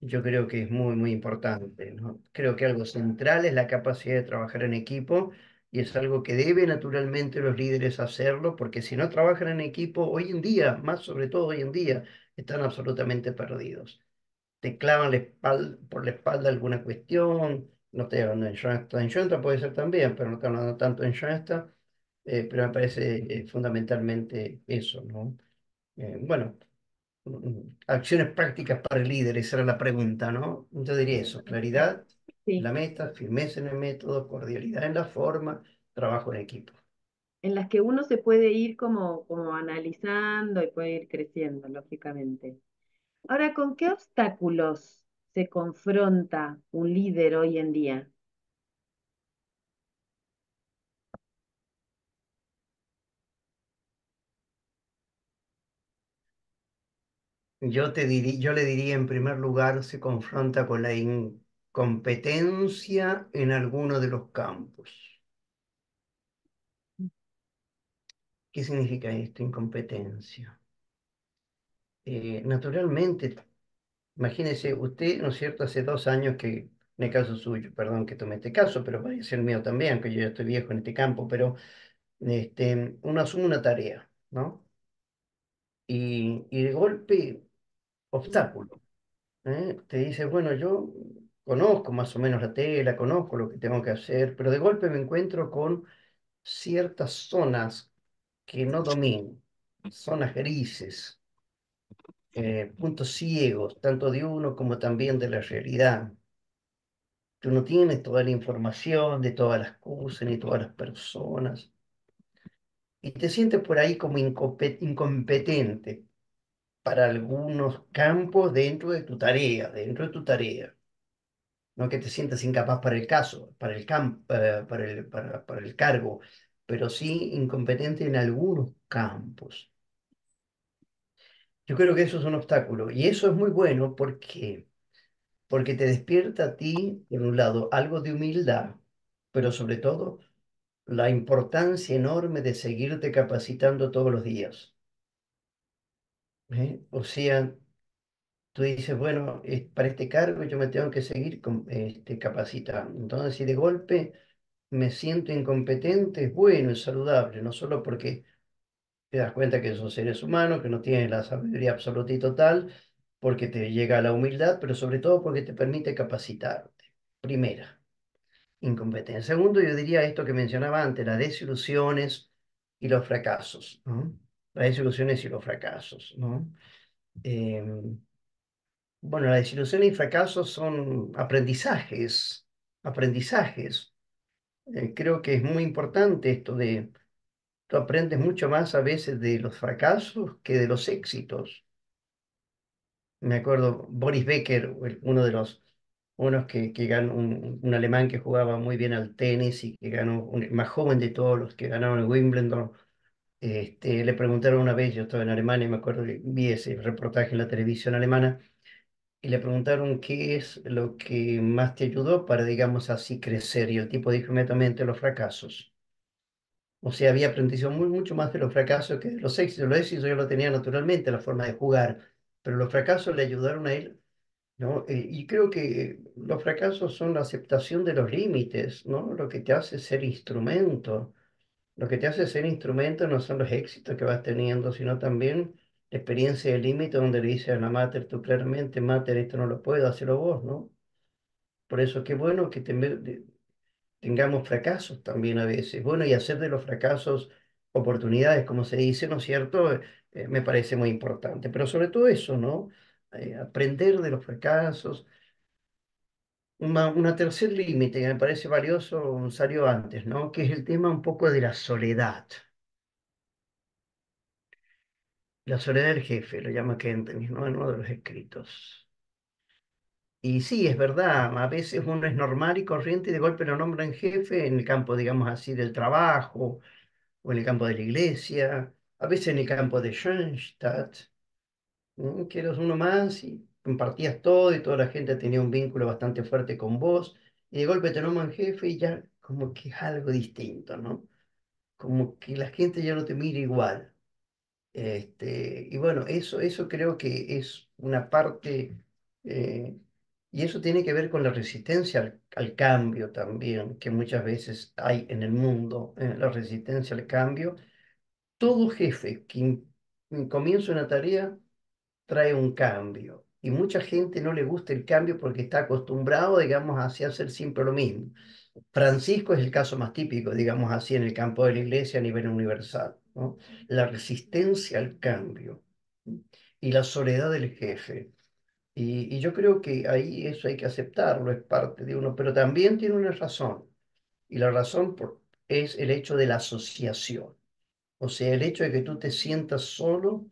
Speaker 1: yo creo que es muy, muy importante, ¿no? Creo que algo central es la capacidad de trabajar en equipo y es algo que deben naturalmente los líderes hacerlo, porque si no trabajan en equipo, hoy en día, más sobre todo hoy en día, están absolutamente perdidos. Te clavan por la espalda alguna cuestión, no estoy hablando en Schoenstatt puede ser también, pero no estoy hablando tanto en Schoenstatt, pero me parece fundamentalmente eso, ¿no? Bueno, acciones prácticas para el líder, esa era la pregunta, ¿no? Yo diría eso, claridad en
Speaker 2: Sí,
Speaker 1: la meta, firmeza en el método, cordialidad en la forma, trabajo en equipo.
Speaker 2: en las que uno se puede ir como analizando y puede ir creciendo, lógicamente. Ahora, ¿con qué obstáculos se confronta un líder hoy en día?
Speaker 1: yo le diría en primer lugar, se confronta con la incompetencia en alguno de los campos. ¿Qué significa esto, incompetencia? Naturalmente, imagínese usted, ¿no es cierto? Hace 2 años que, en el caso suyo, perdón que tome este caso, pero puede ser el mío también, aunque yo ya estoy viejo en este campo, pero uno asume una tarea, ¿no? Y de golpe, obstáculo. Te dice, bueno, yo conozco más o menos la tela, conozco lo que tengo que hacer, pero de golpe me encuentro con ciertas zonas que no domino, zonas grises, puntos ciegos, tanto de uno como también de la realidad. Tú no tienes toda la información de todas las cosas ni todas las personas y te sientes por ahí como incompetente para algunos campos dentro de tu tarea. No que te sientas incapaz para el caso, para el cargo, pero sí incompetente en algunos campos. Yo creo que eso es un obstáculo y eso es muy bueno porque te despierta a ti, por un lado, algo de humildad, pero sobre todo la importancia enorme de seguirte capacitando todos los días. O sea, tú dices, bueno, para este cargo yo me tengo que seguir capacitando. Entonces, si de golpe me siento incompetente, es bueno, es saludable, no solo porque te das cuenta que son seres humanos, que no tienen la sabiduría absoluta y total, porque te llega la humildad, pero sobre todo porque te permite capacitarte. Primera, incompetencia. Segundo, yo diría esto que mencionaba antes, las desilusiones y los fracasos, ¿no? Las desilusiones y los fracasos, ¿no? Em, bueno, las desilusiones y fracasos son aprendizajes. Creo que es muy importante esto de, tú aprendes mucho más a veces de los fracasos que de los éxitos. Me acuerdo, Boris Becker, uno de los, unos que ganó, un alemán que jugaba muy bien al tenis y que ganó, el más joven de todos los que ganaron el Wimbledon. Le preguntaron una vez, yo estaba en Alemania y me acuerdo que vi ese reportaje en la televisión alemana, y le preguntaron qué es lo que más te ayudó para, digamos así, crecer. Y el tipo dijo inmediatamente los fracasos. O sea, había aprendido mucho más de los fracasos que de los éxitos. Los éxitos yo lo tenía naturalmente, la forma de jugar, pero los fracasos le ayudaron a él, ¿no? Y creo que los fracasos son la aceptación de los límites, ¿no? Lo que te hace ser instrumento. Lo que te hace ser instrumento no son los éxitos que vas teniendo, sino también la experiencia del límite donde le dices a la mater, tú claramente, mater, esto no lo puedo, hacerlo vos, ¿no? Por eso qué bueno que tengamos fracasos también a veces. Bueno, y hacer de los fracasos oportunidades, como se dice, ¿no es cierto? Me parece muy importante. Pero sobre todo eso, ¿no? Aprender de los fracasos. Una tercer límite que me parece valioso salió antes, ¿no? Que es el tema un poco de la soledad. La soledad del jefe, lo llama Kenton, ¿no? En uno de los escritos. Y sí, es verdad, a veces uno es normal y corriente y de golpe lo nombran jefe en el campo, digamos así, del trabajo o en el campo de la iglesia, a veces en el campo de Schoenstatt, ¿no? Que eras uno más y compartías todo y toda la gente tenía un vínculo bastante fuerte con vos y de golpe te nombran jefe y ya como que es algo distinto, ¿no? Como que la gente ya no te mira igual. Y bueno, eso creo que es una parte, eh, y eso tiene que ver con la resistencia al cambio también, que muchas veces hay en el mundo, la resistencia al cambio. Todo jefe que comienza una tarea trae un cambio, y mucha gente no le gusta el cambio porque está acostumbrado, digamos, así a hacer siempre lo mismo. Francisco es el caso más típico, digamos así, en el campo de la iglesia a nivel universal, ¿no? La resistencia al cambio y la soledad del jefe. Y yo creo que ahí eso hay que aceptarlo, es parte de uno, pero también tiene una razón, y la razón es el hecho de la asociación. O sea, el hecho de que tú te sientas solo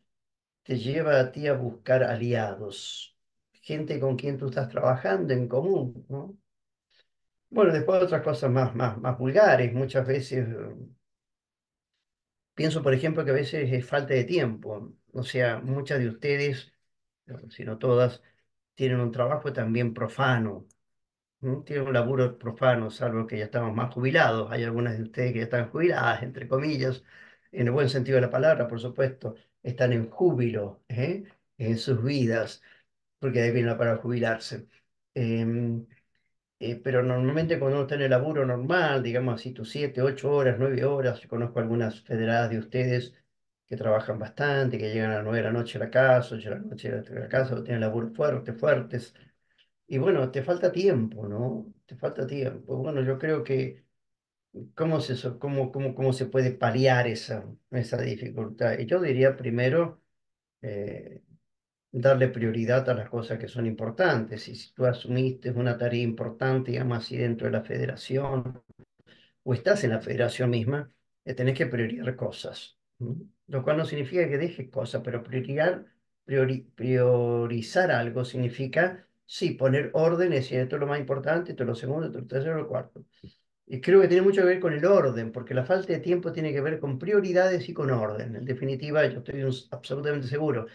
Speaker 1: te lleva a ti a buscar aliados, gente con quien tú estás trabajando en común, ¿no? Bueno, después otras cosas más vulgares, muchas veces pienso, por ejemplo, que a veces es falta de tiempo. O sea, muchas de ustedes sino todas tienen un trabajo también profano. ¿No? Tienen un laburo profano, salvo que ya estamos más jubilados. Hay algunas de ustedes que ya están jubiladas, entre comillas, en el buen sentido de la palabra, por supuesto, están en júbilo, en sus vidas, porque de ahí viene la palabra jubilarse. Em, pero normalmente cuando uno está en el laburo normal, digamos así, tus 7, 8 horas, 9 horas, yo conozco algunas federadas de ustedes que trabajan bastante, que llegan a las 9 de la noche a la casa, 8 de la noche a la casa, tienen laburos fuertes, fuertes. Y bueno, te falta tiempo, ¿no? Te falta tiempo. Bueno, yo creo que cómo se puede paliar esa dificultad. Y yo diría primero eh, darle prioridad a las cosas que son importantes. Y si tú asumiste una tarea importante, digamos así, dentro de la federación, o estás en la federación misma, tenés que priorizar cosas. ¿No? Lo cual no significa que dejes cosas, pero priorizar algo significa, sí, poner orden, es decir, esto es lo más importante, esto es lo segundo, esto es lo tercero, lo cuarto. Y creo que tiene mucho que ver con el orden, porque la falta de tiempo tiene que ver con prioridades y con orden. En definitiva, yo estoy absolutamente seguro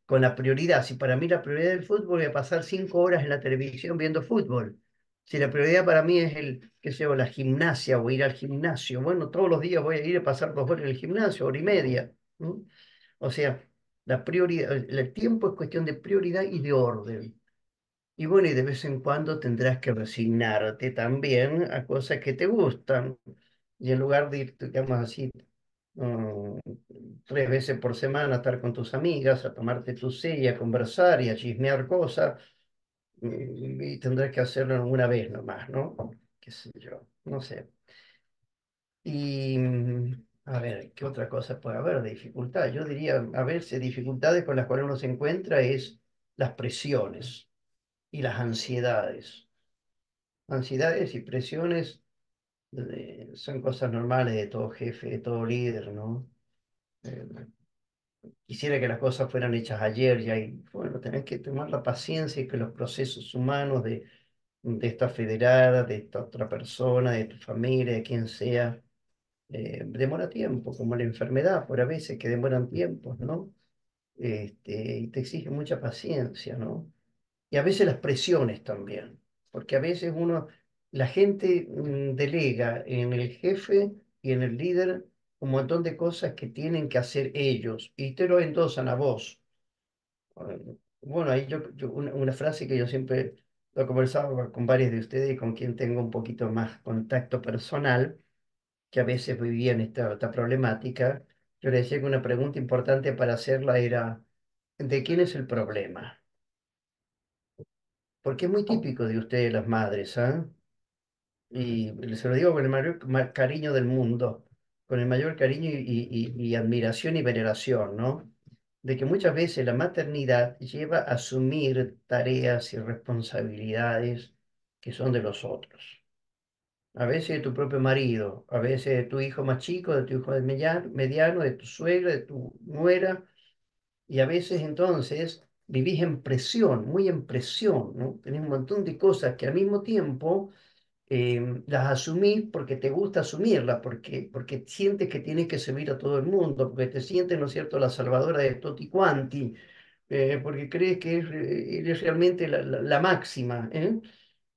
Speaker 1: con la prioridad. Si para mí la prioridad del fútbol es pasar 5 horas en la televisión viendo fútbol. Si la prioridad para mí es qué sé yo, la gimnasia o ir al gimnasio, bueno, todos los días voy a ir a pasar 2 horas en el gimnasio, hora y media. ¿No? O sea, la prioridad, el tiempo es cuestión de prioridad y de orden. Y bueno, y de vez en cuando tendrás que resignarte también a cosas que te gustan. Y en lugar de ir, digamos así, mm, 3 veces por semana a estar con tus amigas, a tomarte tu té y a conversar y a chismear cosas, y tendrás que hacerlo una vez nomás, ¿no? Qué sé yo, no sé. Y a ver, ¿qué otra cosa puede haber de dificultad? Yo diría, a ver, si dificultades con las cuales uno se encuentra es las presiones y las ansiedades. Ansiedades y presiones son cosas normales de todo jefe, de todo líder, ¿no? Eh, Quisiera que las cosas fueran hechas ayer ya y bueno, tenés que tomar la paciencia y que los procesos humanos de esta federada, de esta otra persona, de tu familia, de quien sea, demora tiempo, como la enfermedad, por a veces que demoran tiempos, ¿no? Y te exige mucha paciencia, ¿no? Y a veces las presiones también, porque a veces la gente delega en el jefe y en el líder un montón de cosas que tienen que hacer ellos y te lo endosan a vos. Bueno, ahí una frase que yo siempre lo he conversado con varios de ustedes y con quien tengo un poquito más contacto personal, que a veces vivían esta problemática, yo le decía que una pregunta importante para hacerla era, ¿de quién es el problema? Porque es muy típico de ustedes las madres, ¿ah? Y se lo digo con el mayor cariño del mundo, con el mayor cariño y admiración y veneración, ¿no? De que muchas veces la maternidad lleva a asumir tareas y responsabilidades que son de los otros. A veces de tu propio marido, a veces de tu hijo más chico, de tu hijo mediano, de tu suegra, de tu nuera, y a veces entonces vivís en presión, muy en presión, ¿no? Tenés un montón de cosas que al mismo tiempo las asumís porque te gusta asumirlas, porque sientes que tienes que servir a todo el mundo, porque te sientes, ¿no es cierto?, la salvadora de Tutti Quanti, porque crees que eres realmente la máxima, ¿eh?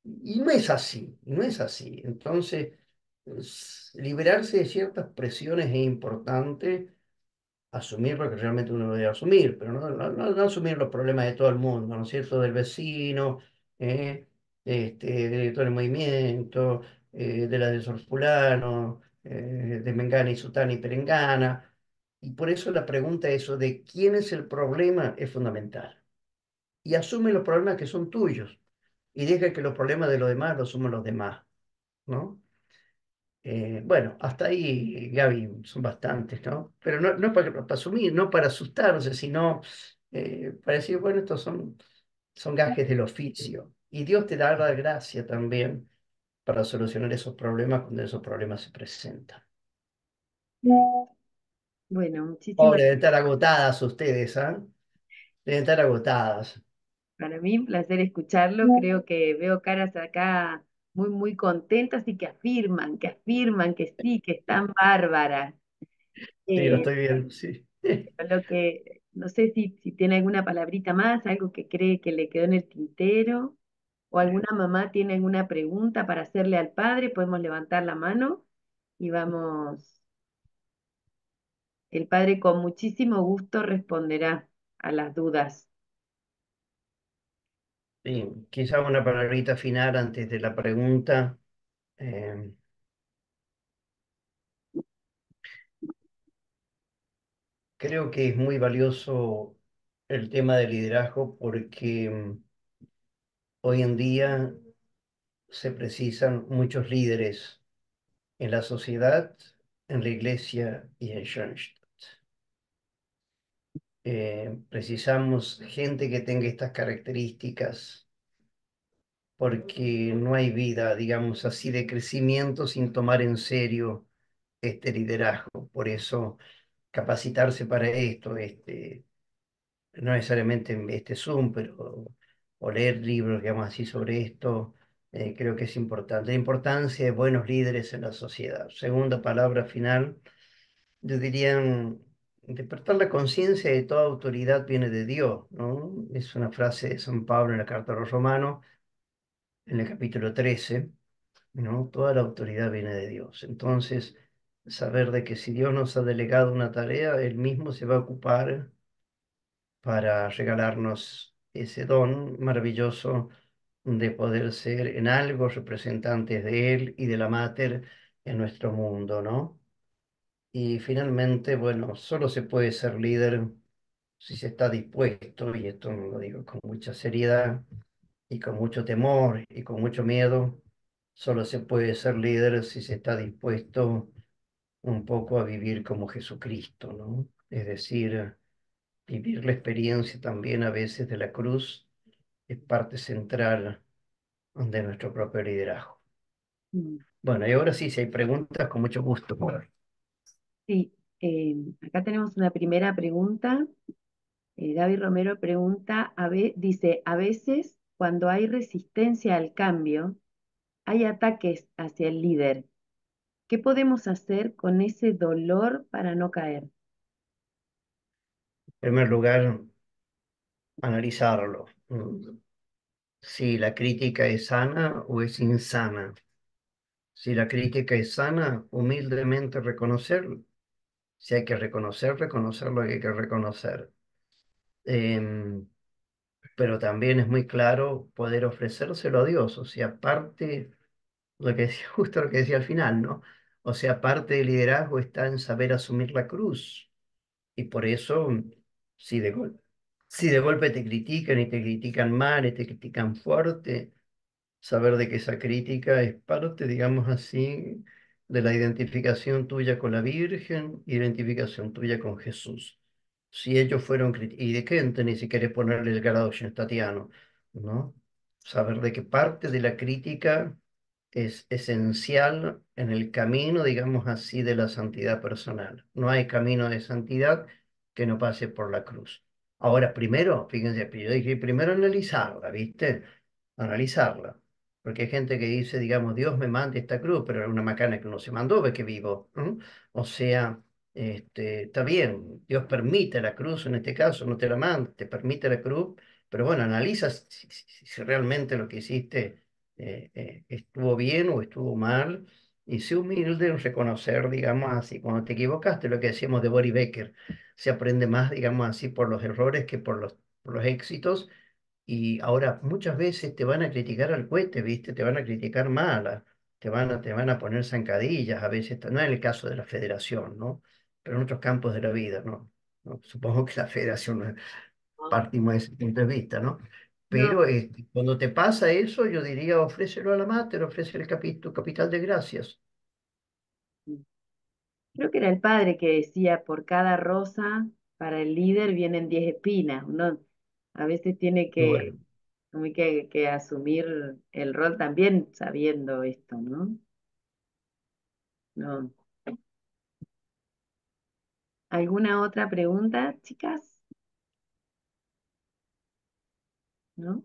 Speaker 1: Y no es así, no es así. Entonces, liberarse de ciertas presiones es importante, asumir lo que realmente uno debe asumir, pero no asumir los problemas de todo el mundo, ¿no es cierto? Del vecino, eh, de todo el movimiento, de la de Sor Fulano, de Mengana y Sutana y Perengana. Y por eso la pregunta eso de quién es el problema es fundamental. Y asume los problemas que son tuyos y deja que los problemas de los demás los asuman los demás, ¿no? Bueno, hasta ahí, Gaby, son bastantes, ¿no? Pero no para asumir, no para asustarse, sino para decir, bueno, estos son gajes del oficio. Y Dios te da la gracia también para solucionar esos problemas cuando esos problemas se presentan.
Speaker 2: Bueno, muchísimas,
Speaker 1: Pobre, deben estar agotadas ustedes, ¿ah? Deben estar agotadas.
Speaker 2: para mí un placer escucharlo. Creo que veo caras acá muy, muy contentas y que afirman que sí, que están bárbaras.
Speaker 1: Sí, lo
Speaker 2: Eh,
Speaker 1: estoy viendo, sí.
Speaker 2: lo que No sé si tiene alguna palabrita más, algo que cree que le quedó en el tintero, o alguna mamá tiene alguna pregunta para hacerle al padre, podemos levantar la mano y vamos, el padre con muchísimo gusto responderá a las dudas.
Speaker 1: Sí, quizá una palabrita final antes de la pregunta. Eh, Creo que es muy valioso el tema del liderazgo porque hoy en día se precisan muchos líderes en la sociedad, en la iglesia y en Schoenstatt. Precisamos gente que tenga estas características porque no hay vida, digamos así, de crecimiento sin tomar en serio este liderazgo. Por eso capacitarse para esto, no necesariamente en este Zoom, pero o leer libros, digamos así, sobre esto, creo que es importante. La importancia de buenos líderes en la sociedad. Segunda palabra final, yo diría despertar la conciencia de toda autoridad viene de Dios, ¿no? Es una frase de San Pablo en la carta a los Romanos, en el capítulo 13, ¿no? Toda la autoridad viene de Dios. Entonces, saber de que si Dios nos ha delegado una tarea, Él mismo se va a ocupar para regalarnos ese don maravilloso de poder ser en algo representantes de Él y de la Mater en nuestro mundo, ¿no? Y finalmente, bueno, solo se puede ser líder si se está dispuesto, y esto lo digo con mucha seriedad y con mucho temor y con mucho miedo, solo se puede ser líder si se está dispuesto un poco a vivir como Jesucristo, ¿no? Es decir, vivir la experiencia también a veces de la cruz es parte central de nuestro propio liderazgo.
Speaker 2: Mm.
Speaker 1: Bueno, y ahora sí, si hay preguntas, con mucho gusto.
Speaker 2: Sí, acá tenemos una primera pregunta. Gaby Romero pregunta, dice, a veces cuando hay resistencia al cambio, hay ataques hacia el líder. ¿Qué podemos hacer con ese dolor para no caer?
Speaker 1: En primer lugar, analizarlo. Si la crítica es sana o es insana. Si la crítica es sana, humildemente reconocerlo. Si hay que reconocer lo que hay que reconocer. Em, pero también es muy claro poder ofrecérselo a Dios. O sea, parte, lo que decía, justo lo que decía al final, ¿no? O sea, parte del liderazgo está en saber asumir la cruz. Y por eso, si de golpe, si de golpe te critican y te critican mal y te critican fuerte, saber de que esa crítica es parte, digamos así, de la identificación tuya con la Virgen, identificación tuya con Jesús. Si ellos fueron y de gente, ni siquiera ponerle el grado tatiano, ¿no? Saber de que parte de la crítica es esencial en el camino, digamos así, de la santidad personal. No hay camino de santidad que no pase por la cruz. Ahora, primero, fíjense, yo dije, primero analizarla, ¿viste? Analizarla. Porque hay gente que dice, digamos, Dios me manda esta cruz, pero es una macana que no se mandó, ve que vivo. ¿No? O sea, está bien, Dios permite la cruz, en este caso no te la manda, te permite la cruz, pero bueno, analiza si realmente lo que hiciste estuvo bien o estuvo mal, y sé humilde en reconocer, digamos así, cuando te equivocaste, lo que decíamos de Boris Becker, se aprende más, digamos así, por los errores que por los éxitos, y ahora muchas veces te van a criticar al cohete, ¿viste? Te van a criticar mala, te van a poner zancadillas, a veces, no en el caso de la federación, ¿no? Pero en otros campos de la vida, ¿no? ¿No? Supongo que la federación no es partimos de ese punto de vista, ¿no?
Speaker 2: No,
Speaker 1: Pero cuando te pasa eso, yo diría, ofrécelo a la mater, ofrece tu capital de gracias.
Speaker 2: creo que era el padre que decía, por cada rosa para el líder vienen 10 espinas. Uno a veces tiene
Speaker 1: Y bueno,
Speaker 2: que asumir el rol también sabiendo esto, ¿no? No. ¿Alguna otra pregunta, chicas? ¿No?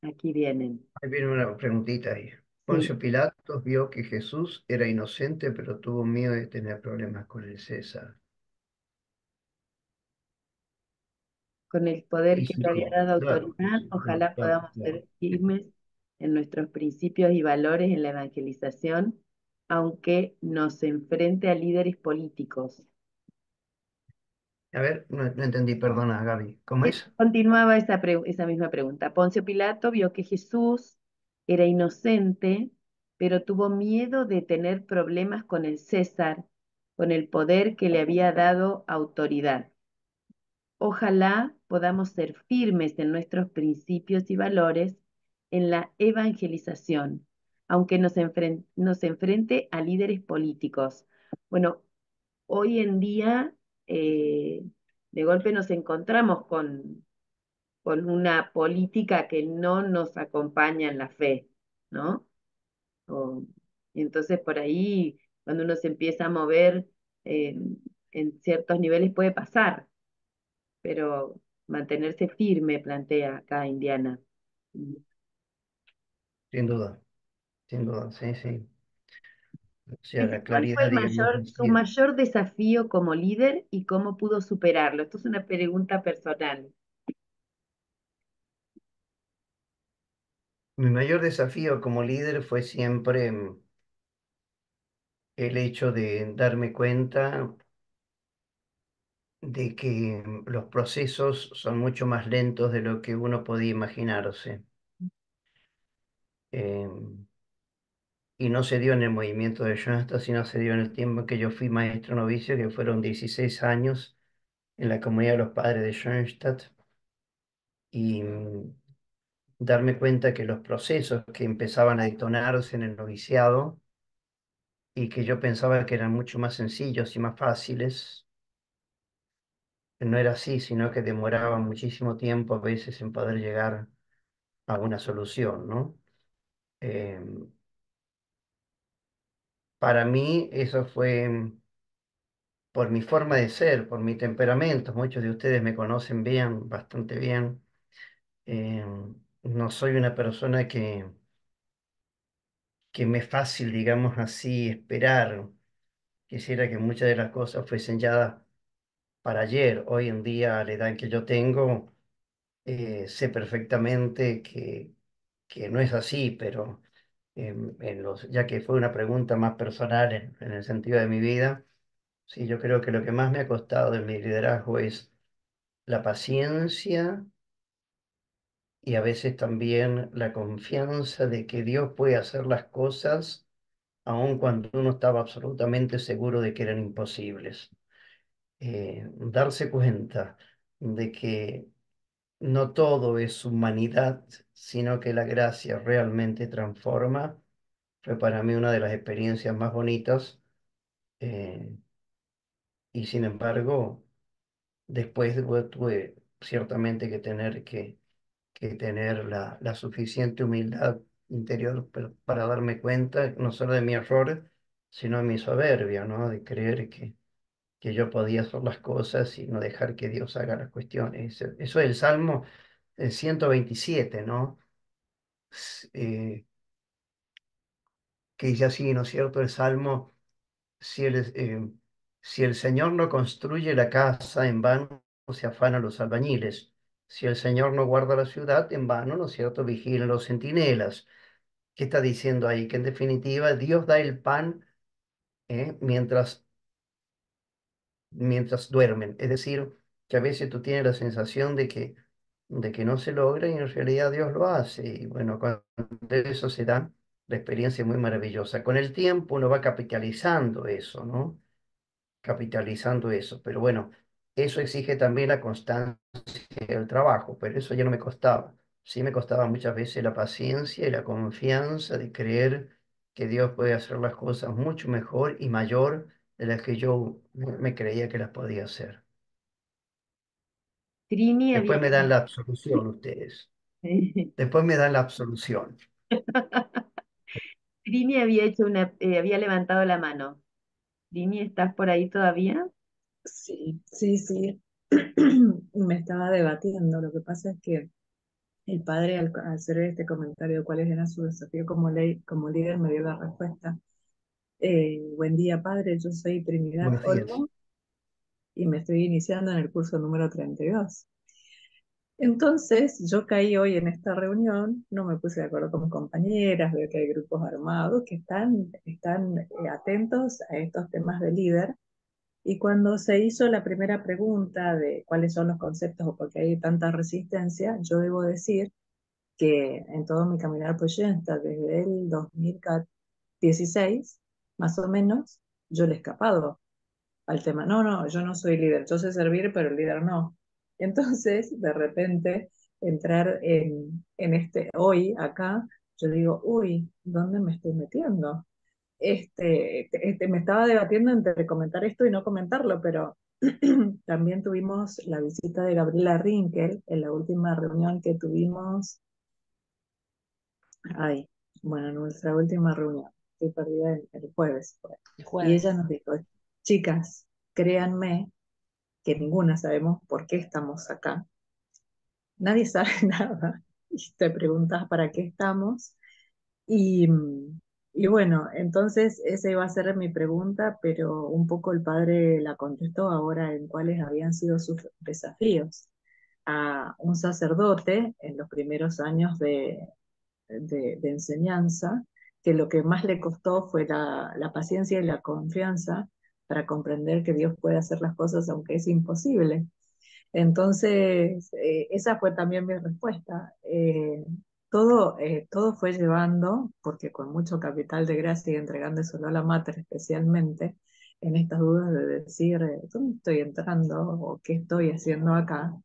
Speaker 2: Aquí vienen.
Speaker 1: ahí viene una preguntita ahí.
Speaker 2: Sí.
Speaker 1: Poncio Pilatos vio que Jesús era inocente, pero tuvo miedo de tener problemas con el César.
Speaker 2: con el poder
Speaker 1: Y
Speaker 2: que
Speaker 1: sí,
Speaker 2: te había dado
Speaker 1: claro,
Speaker 2: autoridad, ojalá
Speaker 1: claro,
Speaker 2: podamos
Speaker 1: claro.
Speaker 2: ser firmes en nuestros principios y valores en la evangelización, aunque nos enfrente a líderes políticos.
Speaker 1: A ver, no entendí, perdona, Gaby. ¿Cómo es?
Speaker 2: Continuaba esa misma pregunta. Poncio Pilato vio que Jesús era inocente, pero tuvo miedo de tener problemas con el César, con el poder que le había dado autoridad. Ojalá podamos ser firmes en nuestros principios y valores en la evangelización, aunque nos enfrente a líderes políticos. Bueno, hoy en día eh, de golpe nos encontramos con una política que no nos acompaña en la fe, ¿no? O- y entonces por ahí, cuando uno se empieza a mover en ciertos niveles puede pasar, pero mantenerse firme, plantea acá Indiana.
Speaker 1: Sin duda, sí, sí. O sea,
Speaker 2: Dice,
Speaker 1: la
Speaker 2: ¿cuál fue
Speaker 1: claridad, digamos,
Speaker 2: su
Speaker 1: así.
Speaker 2: mayor desafío como líder y cómo pudo superarlo? Esto es una pregunta personal.
Speaker 1: Mi mayor desafío como líder fue siempre el hecho de darme cuenta de que los procesos son mucho más lentos de lo que uno podía imaginarse. Em, y no se dio en el movimiento de Schoenstatt, sino se dio en el tiempo en que yo fui maestro novicio, que fueron 16 años en la comunidad de los padres de Schoenstatt, y darme cuenta que los procesos que empezaban a detonarse en el noviciado y que yo pensaba que eran mucho más sencillos y más fáciles, no era así, sino que demoraba muchísimo tiempo a veces en poder llegar a una solución, ¿no? Eh, para mí eso fue por mi forma de ser, por mi temperamento. Muchos de ustedes me conocen bien, bastante bien. Eh, no soy una persona que me es fácil, digamos así, esperar. Quisiera que muchas de las cosas fuesen ya para ayer. Hoy en día, a la edad que yo tengo, sé perfectamente que no es así, pero ya que fue una pregunta más personal en el sentido de mi vida, sí, yo creo que lo que más me ha costado en mi liderazgo es la paciencia y a veces también la confianza de que Dios puede hacer las cosas aun cuando uno estaba absolutamente seguro de que eran imposibles. Darse cuenta de que no todo es humanidad, sino que la gracia realmente transforma, fue para mí una de las experiencias más bonitas. eh, y sin embargo, después tuve ciertamente que tener la suficiente humildad interior para darme cuenta no solo de mi error, sino de mi soberbia, ¿no? De creer que yo podía hacer las cosas y no dejar que Dios haga las cuestiones. Eso es el Salmo 127, ¿no? eh, que dice así, ¿no es cierto? El Salmo, si si el Señor no construye la casa, en vano se afanan los albañiles. Si el Señor no guarda la ciudad, en vano, ¿no es cierto?, vigilan los centinelas. ¿Qué está diciendo ahí? Que en definitiva Dios da el pan mientras duermen. Es decir, que a veces tú tienes la sensación de que no se logra y en realidad Dios lo hace. Y bueno, cuando eso se da, la experiencia es muy maravillosa. Con el tiempo uno va capitalizando eso, ¿no? Capitalizando eso. Pero bueno, eso exige también la constancia del trabajo, pero eso ya no me costaba. Sí me costaba muchas veces la paciencia y la confianza de creer que Dios puede hacer las cosas mucho mejor y mayor de las que yo me creía que las podía hacer.
Speaker 2: Trini había,
Speaker 1: Después me dan la absolución ustedes. Después me dan la absolución.
Speaker 2: Trini había hecho había levantado la mano. Trini, ¿estás por ahí todavía?
Speaker 3: Sí, sí, sí. Me estaba debatiendo. Lo que pasa es que el padre, al hacer este comentario de cuáles eran sus desafíos como líder, me dio la respuesta. Buen día, padre. Yo soy Trinidad
Speaker 1: Buenos días.
Speaker 3: Olmo y me estoy iniciando en el curso número 32. Entonces, yo caí hoy en esta reunión, no me puse de acuerdo con mis compañeras, veo que hay grupos armados que están atentos a estos temas de líder. Y cuando se hizo la primera pregunta de cuáles son los conceptos o por qué hay tanta resistencia, yo debo decir que en todo mi caminar por Shensta, desde el 2016, más o menos, yo le he escapado al tema. No, no, yo no soy líder, yo sé servir, pero el líder no. Entonces, de repente, entrar en este hoy, acá, yo digo, uy, ¿dónde me estoy metiendo? Me estaba debatiendo entre comentar esto y no comentarlo, pero también tuvimos la visita de Gabriela Rinkel en la última reunión que tuvimos, ay, bueno, nuestra última reunión, estoy perdida el jueves, fue.
Speaker 2: El
Speaker 3: Y ella
Speaker 2: jueves.
Speaker 3: nos dijo, chicas, créanme que ninguna sabemos por qué estamos acá. Nadie sabe nada. Y te preguntas para qué estamos. Y, y bueno, entonces esa iba a ser mi pregunta, pero un poco el padre la contestó ahora en cuáles habían sido sus desafíos. A un sacerdote en los primeros años de enseñanza, que lo que más le costó fue la paciencia y la confianza para comprender que Dios puede hacer las cosas aunque es imposible. Entonces, esa fue también mi respuesta. Todo fue llevando, porque con mucho capital de gracia y entregándoselo a la Mater especialmente, en estas dudas de decir, ¿dónde estoy entrando o qué estoy haciendo acá?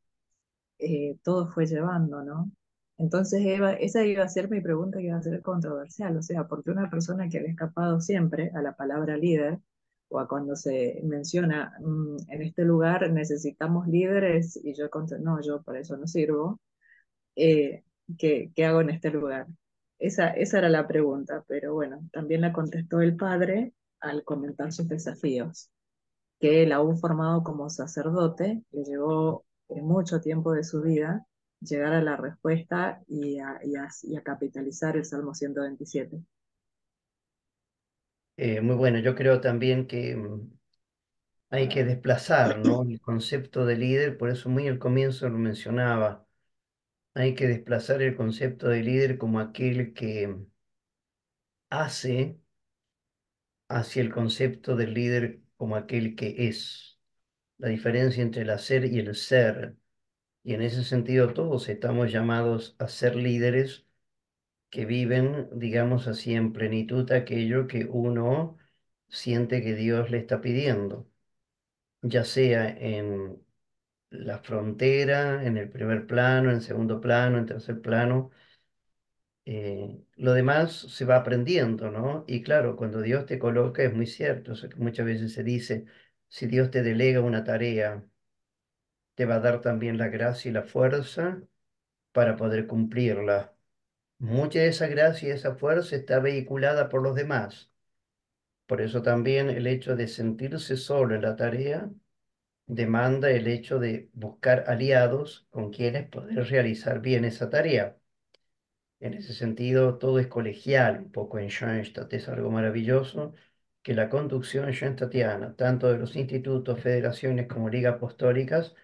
Speaker 3: Todo fue llevando, ¿no? Entonces, esa iba a ser mi pregunta que iba a ser controversial, o sea, porque una persona que había escapado siempre a la palabra líder, o a cuando se menciona, en este lugar necesitamos líderes, y yo contesto, no, yo para eso no sirvo, eh, ¿qué hago en este lugar? Esa era la pregunta, pero bueno, también la contestó el padre al comentar sus desafíos que él, aún formado como sacerdote, le llevó mucho tiempo de su vida llegar a la respuesta y a capitalizar el Salmo 127.
Speaker 1: Muy bueno, yo creo también que hay que desplazar, ¿no? El concepto de líder, por eso muy al comienzo lo mencionaba, hay que desplazar el concepto de líder como aquel que hace hacia el concepto del líder como aquel que es. La diferencia entre el hacer y el ser. Y en ese sentido todos estamos llamados a ser líderes que viven, digamos así, en plenitud aquello que uno siente que Dios le está pidiendo, ya sea en la frontera, en el primer plano, en segundo plano, en tercer plano. Lo demás se va aprendiendo, ¿no? Y claro, cuando Dios te coloca, es muy cierto, o sea, que muchas veces se dice, si Dios te delega una tarea, te va a dar también la gracia y la fuerza para poder cumplirla. Mucha de esa gracia y esa fuerza está vehiculada por los demás. Por eso también el hecho de sentirse solo en la tarea demanda el hecho de buscar aliados con quienes poder realizar bien esa tarea. En ese sentido, todo es colegial, un poco en Schoenstatt, es algo maravilloso que la conducción schoenstattiana, tanto de los institutos, federaciones como ligas apostólicas,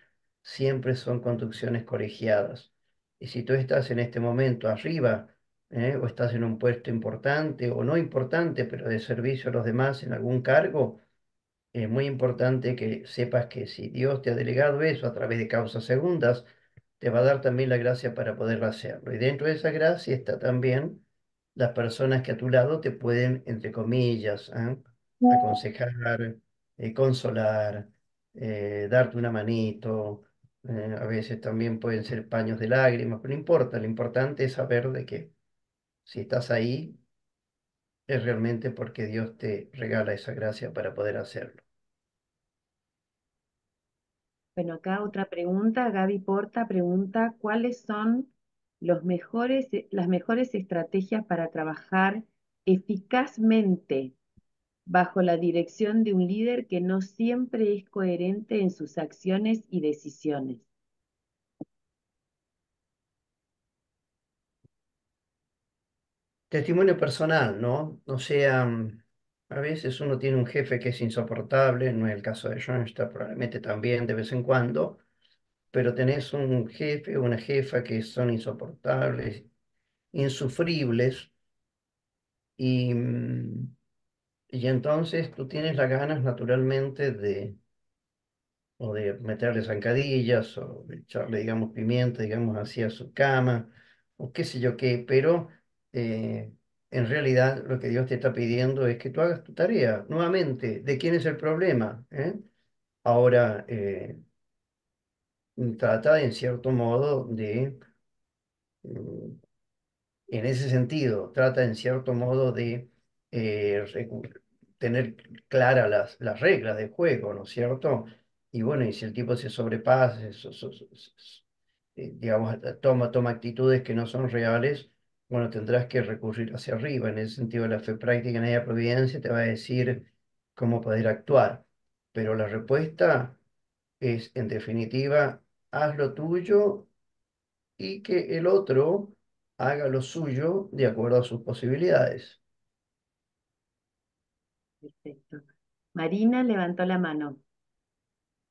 Speaker 1: siempre son conducciones colegiadas. Y si tú estás en este momento arriba, o estás en un puesto importante o no importante, pero de servicio a los demás en algún cargo, es muy importante que sepas que si Dios te ha delegado eso a través de causas segundas, te va a dar también la gracia para poder hacerlo. Y dentro de esa gracia está también las personas que a tu lado te pueden, entre comillas, aconsejar, consolar, darte una manito. A veces también pueden ser paños de lágrimas, pero no importa, lo importante es saber de que si estás ahí es realmente porque Dios te regala esa gracia para poder hacerlo.
Speaker 2: Bueno, acá otra pregunta. Gaby Porta pregunta, ¿cuáles son las mejores estrategias para trabajar eficazmente bajo la dirección de un líder que no siempre es coherente en sus acciones y decisiones?
Speaker 1: Testimonio personal, ¿no? O sea, a veces uno tiene un jefe que es insoportable, no es el caso de Schoenstatt, probablemente también de vez en cuando, pero tenés un jefe o una jefa que son insoportables, insufribles, y, y entonces tú tienes las ganas naturalmente o de meterle zancadillas, o de echarle, digamos, pimienta, digamos, así a su cama, o qué sé yo qué, pero eh, en realidad lo que Dios te está pidiendo es que tú hagas tu tarea. Nuevamente, ¿de quién es el problema? Ahora, trata en cierto modo de mm, en ese sentido, trata en cierto modo de tener claras las reglas del juego, ¿no es cierto? Y bueno, y si el tipo se sobrepasa, digamos, toma actitudes que no son reales, bueno, tendrás que recurrir hacia arriba. En ese sentido, la fe práctica en la providencia te va a decir cómo poder actuar. Pero la respuesta es, en definitiva, haz lo tuyo y que el otro haga lo suyo de acuerdo a sus posibilidades.
Speaker 2: Perfecto. Marina levantó la mano.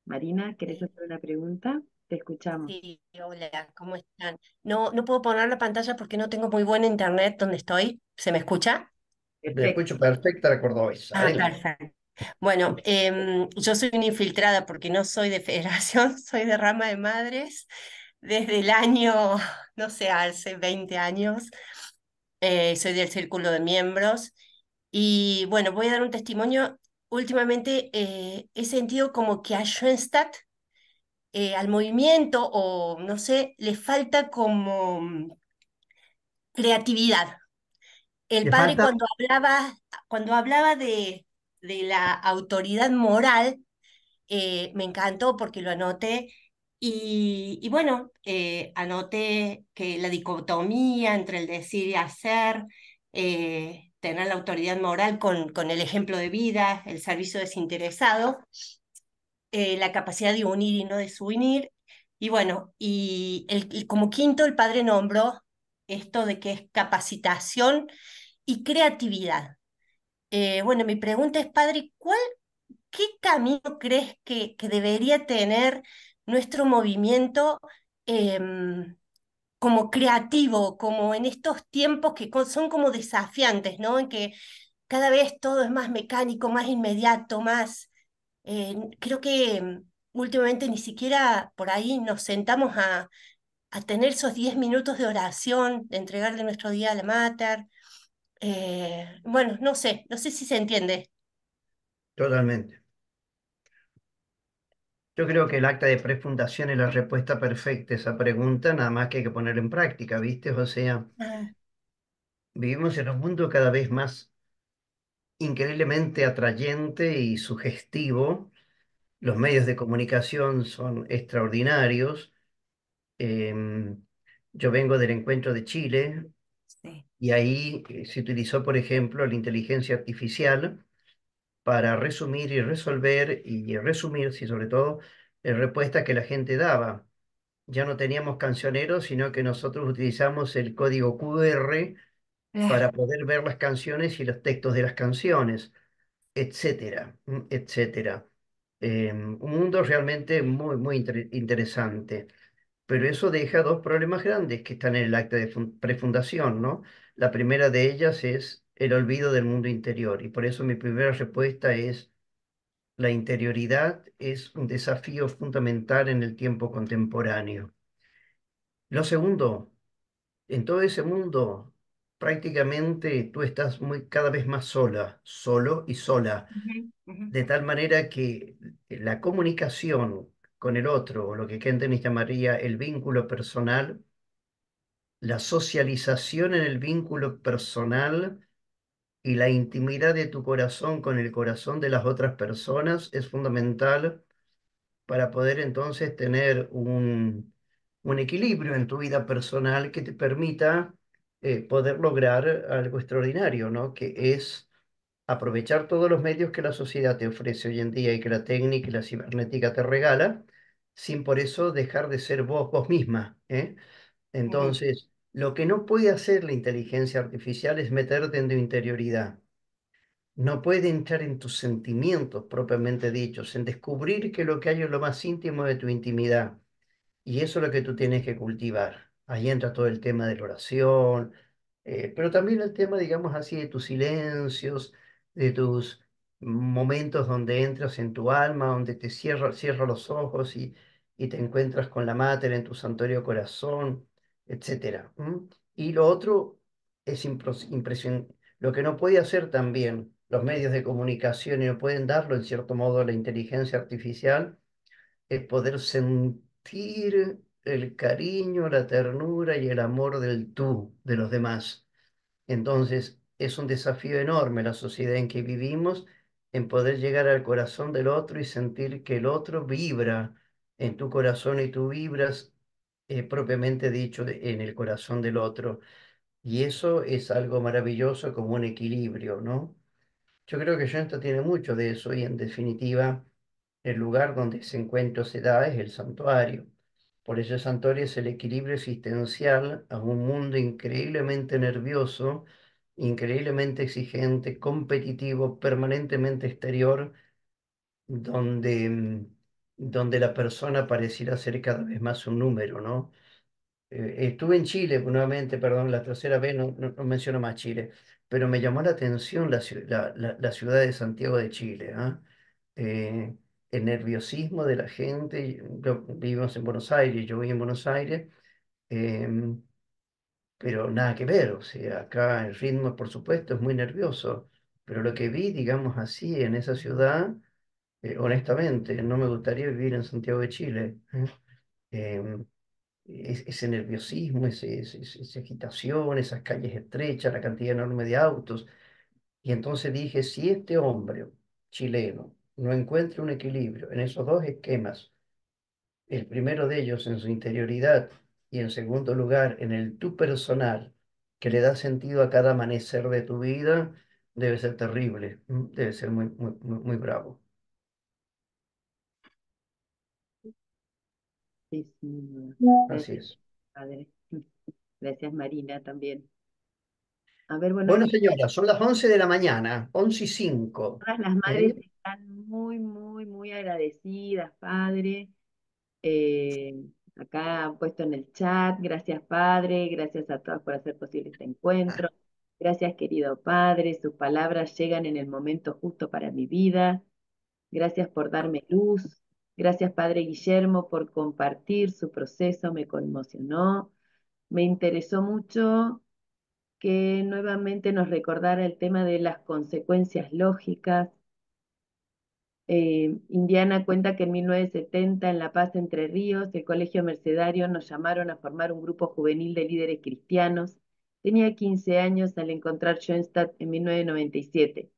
Speaker 2: Marina, ¿querés
Speaker 4: Sí,
Speaker 2: hacer una pregunta? Te escuchamos.
Speaker 4: sí, hola, ¿cómo están? No, no puedo poner la pantalla porque no tengo muy buen internet donde estoy. ¿Se me escucha?
Speaker 1: Le
Speaker 2: Perfecto.
Speaker 1: escucho perfecta la cordobesa.
Speaker 4: Ah,
Speaker 1: Adelante.
Speaker 4: perfecto. Bueno, yo soy una infiltrada porque no soy de federación, soy de rama de madres desde el año, no sé, hace 20 años. Soy del círculo de miembros y bueno, voy a dar un testimonio. Últimamente he sentido como que a Schoenstatt, al movimiento o no sé, le falta como creatividad. El
Speaker 1: Le
Speaker 4: padre
Speaker 1: falta,
Speaker 4: cuando hablaba de la autoridad moral, me encantó porque lo anoté y bueno, anoté que la dicotomía entre el decir y hacer, tener la autoridad moral con el ejemplo de vida, el servicio desinteresado, la capacidad de unir y no desunir. Y bueno, y como quinto el padre nombró esto de que es capacitación y creatividad. Bueno, mi pregunta es, padre, ¿qué camino crees que debería tener nuestro movimiento como creativo, como en estos tiempos que son como desafiantes, ¿no? En que cada vez todo es más mecánico, más inmediato, más... creo que últimamente ni siquiera por ahí nos sentamos a tener esos 10 minutos de oración, de entregarle nuestro día a la mater. Bueno, no sé si se entiende.
Speaker 1: totalmente. Yo creo que el acta de prefundación es la respuesta perfecta a esa pregunta, nada más que hay que ponerla en práctica, ¿viste? O sea,
Speaker 4: Ah,
Speaker 1: vivimos en un mundo cada vez más increíblemente atrayente y sugestivo. Los medios de comunicación son extraordinarios. Em, yo vengo del encuentro de Chile,
Speaker 4: sí.
Speaker 1: y ahí se utilizó, por ejemplo, la inteligencia artificial para resumir y resolver y resumir, sí, sobre todo, respuestas que la gente daba. Ya no teníamos cancioneros, sino que nosotros utilizamos el código QR
Speaker 4: Eh,
Speaker 1: para poder ver las canciones y los textos de las canciones, etcétera, etcétera. Un mundo realmente muy interesante. Pero eso deja dos problemas grandes que están en el acta de prefundación, ¿no? La primera de ellas es el olvido del mundo interior. Y por eso mi primera respuesta es, la interioridad es un desafío fundamental en el tiempo contemporáneo. Lo segundo, en todo ese mundo, prácticamente tú estás cada vez más sola, solo y sola,
Speaker 4: ujú, ujú,
Speaker 1: de tal manera que la comunicación con el otro, o lo que Kenton llamaría el vínculo personal, la socialización en el vínculo personal y la intimidad de tu corazón con el corazón de las otras personas es fundamental para poder entonces tener un equilibrio en tu vida personal que te permita poder lograr algo extraordinario, ¿no? Que es aprovechar todos los medios que la sociedad te ofrece hoy en día y que la técnica y la cibernética te regala, sin por eso dejar de ser vos misma, ¿eh?
Speaker 4: ujú.
Speaker 1: Entonces, lo que no puede hacer la inteligencia artificial es meterte en tu interioridad. No puede entrar en tus sentimientos propiamente dichos, en descubrir que lo que hay en lo más íntimo de tu intimidad. Y eso es lo que tú tienes que cultivar. Ahí entra todo el tema de la oración, pero también el tema, digamos así, de tus silencios, de tus momentos donde entras en tu alma, donde te cierra los ojos y te encuentras con la Mater en tu santuario corazón, etcétera. ¿M? Y lo otro es impresionante. Lo que no puede hacer también los medios de comunicación y no pueden darlo en cierto modo la inteligencia artificial es poder sentir el cariño, la ternura y el amor del tú de los demás. Entonces, es un desafío enorme la sociedad en que vivimos en poder llegar al corazón del otro y sentir que el otro vibra en tu corazón y tú vibras propiamente dicho en el corazón del otro. Y eso es algo maravilloso como un equilibrio, ¿no? Yo creo que Shanta tiene mucho de eso y en definitiva el lugar donde ese encuentro se da es el santuario. Por eso el santuario es el equilibrio existencial a un mundo increíblemente nervioso, increíblemente exigente, competitivo, permanentemente exterior, donde, donde la persona pareciera ser cada vez más un número, ¿no? Estuve en Chile, nuevamente, perdón, la tercera vez, no menciono más Chile, pero me llamó la atención la ciudad de Santiago de Chile, ¿ah? Eh, el nerviosismo de la gente, vivimos en Buenos Aires, yo vivo en Buenos Aires, em, pero nada que ver, o sea, acá el ritmo, por supuesto, es muy nervioso, pero lo que vi, digamos así, en esa ciudad, honestamente, no me gustaría vivir en Santiago de Chile. Em, ese nerviosismo, esa agitación, esas calles estrechas, la cantidad enorme de autos. Y entonces dije, si este hombre chileno no encuentra un equilibrio en esos dos esquemas, el primero de ellos en su interioridad y en segundo lugar en el tú personal, que le da sentido a cada amanecer de tu vida, debe ser terrible, debe ser muy bravo.
Speaker 2: Sí, sin duda.
Speaker 1: Así
Speaker 2: Gracias,
Speaker 1: es.
Speaker 2: padre. Gracias, Marina, también. A ver, bueno,
Speaker 1: Bueno, señora, son las 11 de la mañana, 11:05.
Speaker 2: todas las madres
Speaker 1: ¿Eh?
Speaker 2: están muy agradecidas, padre. Eh, Acá han puesto en el chat, gracias, padre, gracias a todas por hacer posible este encuentro. Gracias, querido padre, sus palabras llegan en el momento justo para mi vida. Gracias por darme luz. Gracias, padre Guillermo, por compartir su proceso, me conmocionó. Me interesó mucho que nuevamente nos recordara el tema de las consecuencias lógicas. Indiana cuenta que en 1970, en La Paz, Entre Ríos, el Colegio Mercedario nos llamaron a formar un grupo juvenil de líderes cristianos. Tenía 15 años al encontrar Schoenstatt en 1997.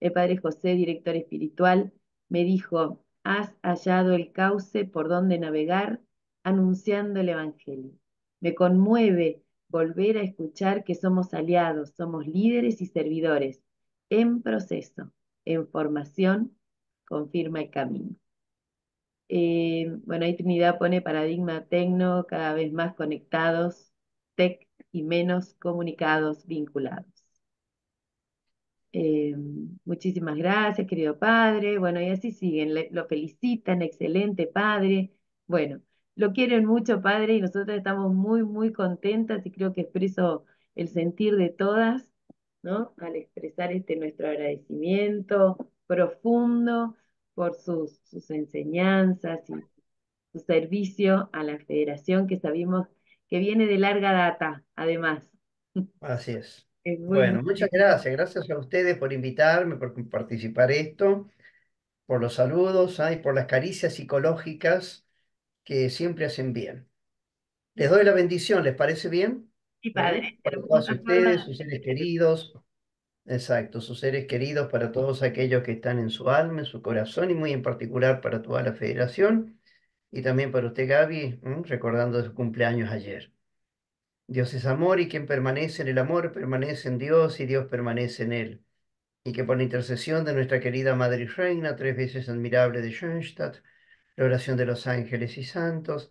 Speaker 2: El padre José, director espiritual, me dijo, has hallado el cauce por donde navegar anunciando el Evangelio. Me conmueve volver a escuchar que somos aliados, somos líderes y servidores en proceso, en formación, confirma el camino. Bueno, ahí Trinidad pone paradigma tecno, cada vez más conectados, tech y menos comunicados, vinculados. Eh, Muchísimas gracias, querido padre. Bueno, y así siguen, lo felicitan, excelente padre. Bueno, lo quieren mucho, padre, y nosotros estamos muy contentas y creo que expreso el sentir de todas, ¿no? Al expresar este nuestro agradecimiento profundo por sus enseñanzas y su servicio a la federación que sabemos que viene de larga data, además.
Speaker 1: Así es.
Speaker 2: Es muy
Speaker 1: Bueno, muchas gracias. Gracias a ustedes por invitarme, por participar esto, por los saludos, y por las caricias psicológicas que siempre hacen bien. Les doy la bendición, ¿les parece bien?
Speaker 2: sí, padre,
Speaker 1: ¿Eh? Para todos
Speaker 2: hermosa forma
Speaker 1: ustedes, sus seres queridos. Exacto, sus seres queridos, para todos aquellos que están en su alma, en su corazón y muy en particular para toda la federación. Y también para usted, Gaby, recordando su cumpleaños ayer. Dios es amor y quien permanece en el amor permanece en Dios y Dios permanece en él. Y que por la intercesión de nuestra querida Madre y Reina, tres veces admirable de Schoenstatt, la oración de los ángeles y santos,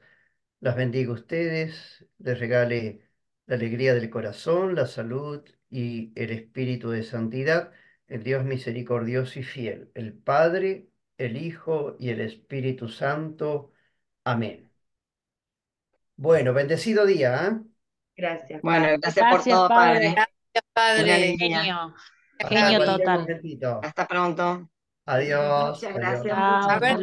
Speaker 1: las bendiga a ustedes, les regale la alegría del corazón, la salud y el espíritu de santidad, el Dios misericordioso y fiel, el Padre, el Hijo y el Espíritu Santo. Amén. Bueno, bendecido día, ¿eh?
Speaker 2: Gracias,
Speaker 5: Bueno,
Speaker 2: padre.
Speaker 5: gracias por
Speaker 6: Gracias,
Speaker 5: todo,
Speaker 6: padre.
Speaker 5: padre.
Speaker 7: Gracias,
Speaker 5: Una
Speaker 7: padre.
Speaker 5: alegría.
Speaker 6: Genio.
Speaker 1: Hasta
Speaker 6: Genio
Speaker 1: cualquier
Speaker 6: total.
Speaker 1: momentito.
Speaker 5: Hasta pronto.
Speaker 1: Adiós,
Speaker 2: Muchas
Speaker 1: adiós.
Speaker 2: gracias, mucho.
Speaker 7: A
Speaker 6: Chao.
Speaker 2: Hasta
Speaker 7: ver,